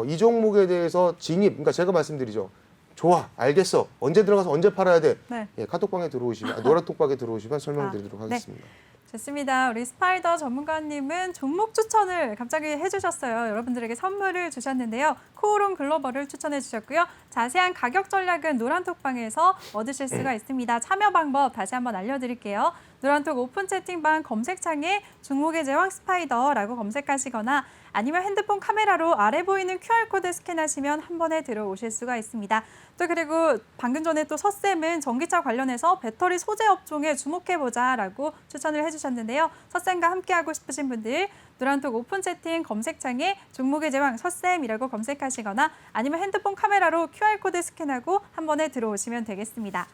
이 종목에 대해서 그러니까 제가 말씀드리죠. 좋아, 알겠어. 언제 들어가서 언제 팔아야 돼. 네. 예, 카톡방에 들어오시면 노란톡방에 들어오시면 설명드리도록 네. 하겠습니다. 좋습니다. 우리 스파이더 전문가님은 종목 추천을 갑자기 해주셨어요. 여러분들에게 선물을 주셨는데요. 코오롱 글로벌을 추천해 주셨고요. 자세한 가격 전략은 노란톡방에서 얻으실 수가 있습니다. 참여 방법 다시 한번 알려드릴게요. 노란톡 오픈 채팅방 검색창에 종목의 제왕 스파이더라고 검색하시거나 아니면 핸드폰 카메라로 아래 보이는 QR코드 스캔하시면 한 번에 들어오실 수가 있습니다. 또 그리고 방금 전에 또 서쌤은 전기차 관련해서 배터리 소재 업종에 주목해보자라고 추천을 해주셨는데요. 서쌤과 함께하고 싶으신 분들 노란톡 오픈 채팅 검색창에 종목의 제왕 서쌤이라고 검색하시거나 아니면 핸드폰 카메라로 QR코드 스캔하고 한 번에 들어오시면 되겠습니다.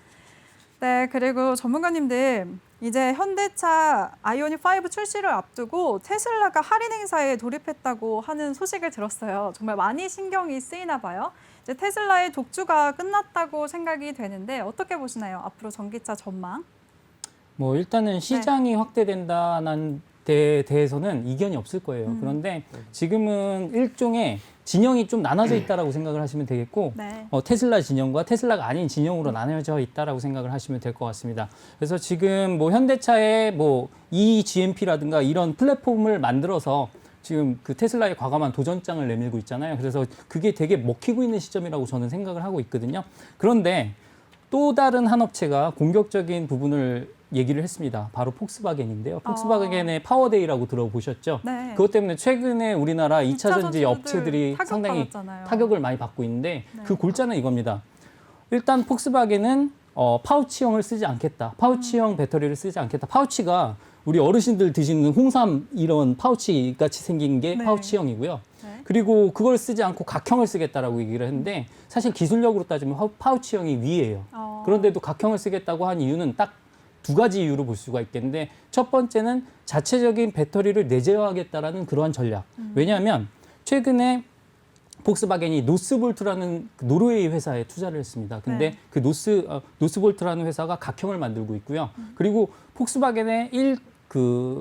네, 그리고 전문가님들 이제 현대차 아이오닉 5 출시를 앞두고 테슬라가 할인 행사에 돌입했다고 하는 소식을 들었어요. 정말 많이 신경이 쓰이나 봐요. 이제 테슬라의 독주가 끝났다고 생각이 되는데 어떻게 보시나요? 앞으로 전기차 전망? 뭐 일단은 시장이 확대된다는 데 대해서는 이견이 없을 거예요. 그런데 지금은 일종의 진영이 좀 나눠져 있다라고 생각을 하시면 되겠고 네. 테슬라 진영과 테슬라가 아닌 진영으로 나눠져 있다라고 생각을 하시면 될 것 같습니다. 그래서 지금 뭐 현대차의 뭐 eGMP라든가 이런 플랫폼을 만들어서 지금 그 테슬라의 과감한 도전장을 내밀고 있잖아요. 그래서 그게 되게 먹히고 있는 시점이라고 저는 생각을 하고 있거든요. 그런데 또 다른 한 업체가 공격적인 부분을 얘기를 했습니다. 바로 폭스바겐인데요. 폭스바겐의 파워데이라고 들어보셨죠? 네. 그것 때문에 최근에 우리나라 2차 전지 전지들 업체들이 상당히 타격받았잖아요. 타격을 많이 받고 있는데 네. 그 골자는 이겁니다. 일단 폭스바겐은 파우치형을 쓰지 않겠다. 파우치형 배터리를 쓰지 않겠다. 파우치가 우리 어르신들 드시는 홍삼 이런 파우치 같이 생긴 게 네. 파우치형이고요. 네. 그리고 그걸 쓰지 않고 각형을 쓰겠다라고 얘기를 했는데 사실 기술력으로 따지면 파우치형이 위예요. 그런데도 각형을 쓰겠다고 한 이유는 딱 두 가지 이유로 볼 수가 있겠는데 첫 번째는 자체적인 배터리를 내재화하겠다라는 그러한 전략. 왜냐하면 최근에 폭스바겐이 노스볼트라는 노르웨이 회사에 투자를 했습니다. 근데 네. 그 노스볼트라는 회사가 각형을 만들고 있고요. 그리고 폭스바겐의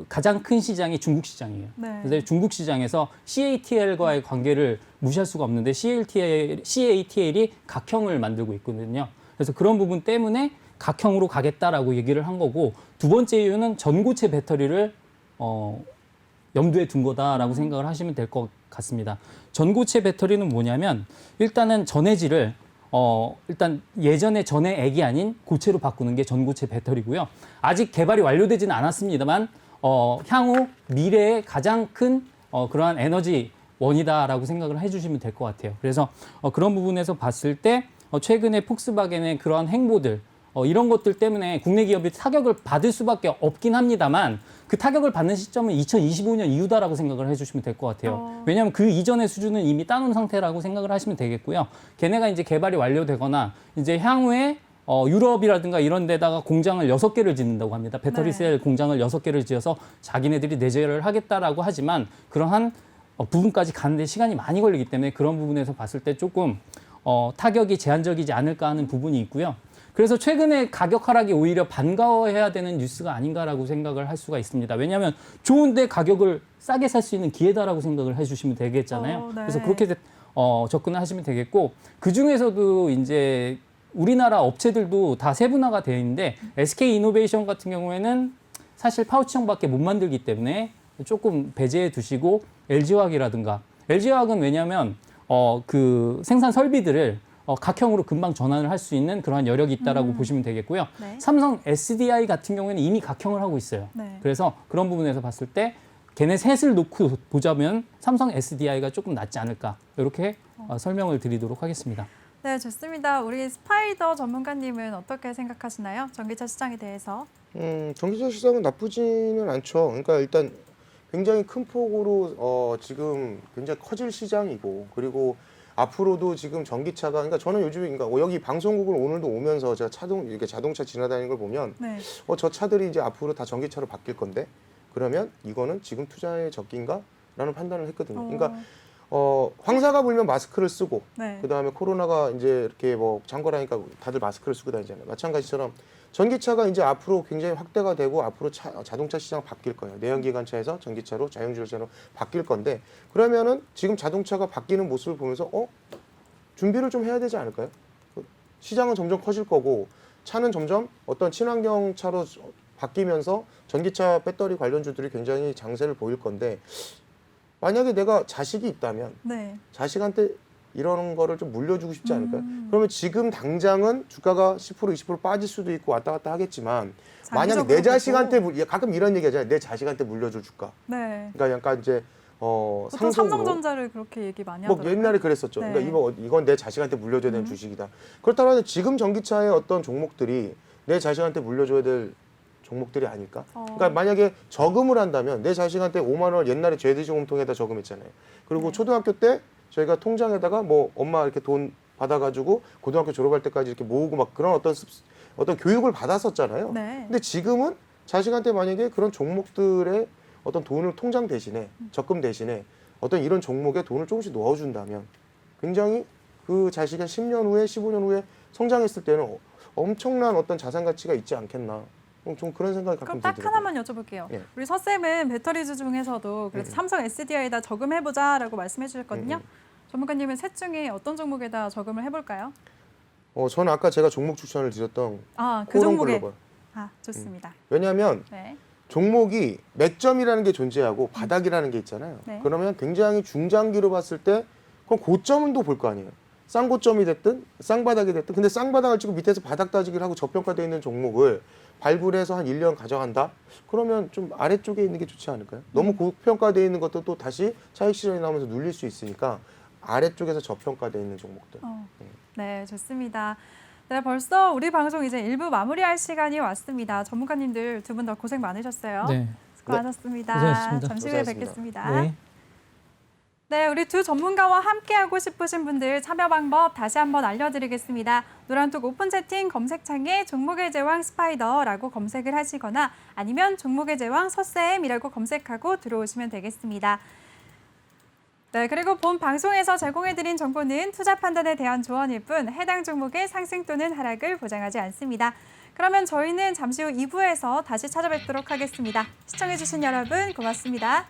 가장 큰 시장이 중국 시장이에요. 네. 그래서 중국 시장에서 CATL과의 관계를 무시할 수가 없는데 CATL이 각형을 만들고 있거든요. 그래서 그런 부분 때문에 각형으로 가겠다라고 얘기를 한 거고 두 번째 이유는 전고체 배터리를 염두에 둔 거다라고 생각을 하시면 될 것 같습니다. 전고체 배터리는 뭐냐면 일단은 전해질을 일단 예전의 전해 액이 아닌 고체로 바꾸는 게 전고체 배터리고요. 아직 개발이 완료되지는 않았습니다만 향후 미래의 가장 큰 그러한 에너지 원이다라고 생각을 해주시면 될 것 같아요. 그래서 그런 부분에서 봤을 때 최근에 폭스바겐의 그러한 행보들 이런 것들 때문에 국내 기업이 타격을 받을 수밖에 없긴 합니다만 그 타격을 받는 시점은 2025년 이후다라고 생각을 해주시면 될 것 같아요. 왜냐하면 그 이전의 수준은 이미 따놓은 상태라고 생각을 하시면 되겠고요. 걔네가 이제 개발이 완료되거나 이제 향후에 유럽이라든가 이런 데다가 공장을 6개를 짓는다고 합니다. 배터리 셀 공장을 6개를 지어서 자기네들이 내재를 하겠다라고 하지만 그러한 부분까지 가는데 시간이 많이 걸리기 때문에 그런 부분에서 봤을 때 조금 타격이 제한적이지 않을까 하는 부분이 있고요. 그래서 최근에 가격 하락이 오히려 반가워해야 되는 뉴스가 아닌가라고 생각을 할 수가 있습니다. 왜냐하면 좋은데 가격을 싸게 살 수 있는 기회다라고 생각을 해주시면 되겠잖아요. 네. 그래서 그렇게 접근을 하시면 되겠고 그 중에서도 이제 우리나라 업체들도 다 세분화가 되어 있는데 SK 이노베이션 같은 경우에는 사실 파우치형밖에 못 만들기 때문에 조금 배제해 두시고 LG화학이라든가 LG화학은 왜냐하면 그 생산 설비들을 각형으로 금방 전환을 할 수 있는 그러한 여력이 있다라고 보시면 되겠고요. 네. 삼성 SDI 같은 경우에는 이미 각형을 하고 있어요. 네. 그래서 그런 부분에서 봤을 때 걔네 셋을 놓고 보자면 삼성 SDI가 조금 낫지 않을까 이렇게 설명을 드리도록 하겠습니다. 네, 좋습니다. 우리 스파이더 전문가님은 어떻게 생각하시나요? 전기차 시장에 대해서. 전기차 시장은 나쁘지는 않죠. 그러니까 일단 굉장히 큰 폭으로 지금 굉장히 커질 시장이고, 그리고 앞으로도 지금 전기차가, 그러니까 저는 요즘에, 그러니까 여기 방송국을 오늘도 오면서 제가 이렇게 자동차 지나다니는 걸 보면 네. 저 차들이 이제 앞으로 다 전기차로 바뀔 건데, 그러면 이거는 지금 투자의 적기인가라는 판단을 했거든요. 그러니까 황사가 불면 마스크를 쓰고, 네. 그다음에 코로나가 이제 이렇게 뭐 창궐하니까 다들 마스크를 쓰고 다니잖아요. 마찬가지처럼 전기차가 이제 앞으로 굉장히 확대가 되고, 앞으로 자동차 시장 바뀔 거예요. 내연기관차에서 전기차로, 자율주행차로 바뀔 건데, 그러면은 지금 자동차가 바뀌는 모습을 보면서 준비를 좀 해야 되지 않을까요? 시장은 점점 커질 거고, 차는 점점 어떤 친환경 차로 바뀌면서 전기차 배터리 관련주들이 굉장히 장세를 보일 건데, 만약에 내가 자식이 있다면 네. 자식한테 이런 거를 좀 물려주고 싶지 않을까요? 그러면 지금 당장은 주가가 10% 20% 빠질 수도 있고 왔다 갔다 하겠지만, 만약에 내 자식한테 가끔 이런 얘기 하잖아요. 내 자식한테 물려줄 주가. 네. 그러니까 약간 이제 보통 상속으로. 삼성전자를 그렇게 얘기 많이 뭐 하더라고요. 옛날에 그랬었죠. 네. 그러니까 이건 내 자식한테 물려줘야 되는 주식이다. 그렇다면 지금 전기차의 어떤 종목들이 내 자식한테 물려줘야 될 종목들이 아닐까? 그러니까 만약에 저금을 한다면 내 자식한테 5만 원 옛날에 죄드시공통에다 저금했잖아요. 그리고 네. 초등학교 때 저희가 통장에다가 뭐 엄마 이렇게 돈 받아가지고 고등학교 졸업할 때까지 이렇게 모으고 막 그런 어떤 교육을 받았었잖아요. 네. 근데 지금은 자식한테 만약에 그런 종목들의 어떤 돈을 통장 대신에 적금 대신에 어떤 이런 종목에 돈을 조금씩 넣어준다면 굉장히 그 자식이 10년 후에 15년 후에 성장했을 때는 엄청난 어떤 자산 가치가 있지 않겠나. 좀 그런 생각이 가끔 그럼 딱 들더라고요. 하나만 여쭤볼게요. 예. 우리 서쌤은 배터리주 중에서도 그래서 삼성 SDI에다 저금해보자라고 말씀해 주셨거든요. 전문가님은 셋 중에 어떤 종목에다 저금을 해볼까요? 저는 아까 제가 종목 추천을 드렸던 그 코론 종목에. 글로벌. 좋습니다. 왜냐하면 네. 종목이 맥점이라는 게 존재하고 바닥이라는 게 있잖아요. 네. 그러면 굉장히 중장기로 봤을 때 그럼 고점은 또 볼 거 아니에요. 쌍고점이 됐든 쌍바닥이 됐든, 근데 쌍바닥을 찍고 밑에서 바닥 따지기를 하고 저평가되어 있는 종목을 발굴해서 한 1년 가져간다? 그러면 좀 아래쪽에 있는 게 좋지 않을까요? 너무 고평가되어 있는 것도 또 다시 차익 실현이 나오면서 눌릴 수 있으니까 아래쪽에서 저평가되어 있는 종목들. 네, 좋습니다. 네, 벌써 우리 방송 이제 1부 마무리할 시간이 왔습니다. 전문가님들 두 분 더 고생 많으셨어요. 네. 수고 많았습니다. 고생하셨습니다. 잠시 후에 고생하셨습니다. 뵙겠습니다. 네. 네, 우리 두 전문가와 함께하고 싶으신 분들 참여 방법 다시 한번 알려드리겠습니다. 노란톡 오픈 채팅 검색창에 종목의 제왕 스파이더라고 검색을 하시거나 아니면 종목의 제왕 서쌤이라고 검색하고 들어오시면 되겠습니다. 네, 그리고 본 방송에서 제공해드린 정보는 투자 판단에 대한 조언일 뿐 해당 종목의 상승 또는 하락을 보장하지 않습니다. 그러면 저희는 잠시 후 2부에서 다시 찾아뵙도록 하겠습니다. 시청해주신 여러분 고맙습니다.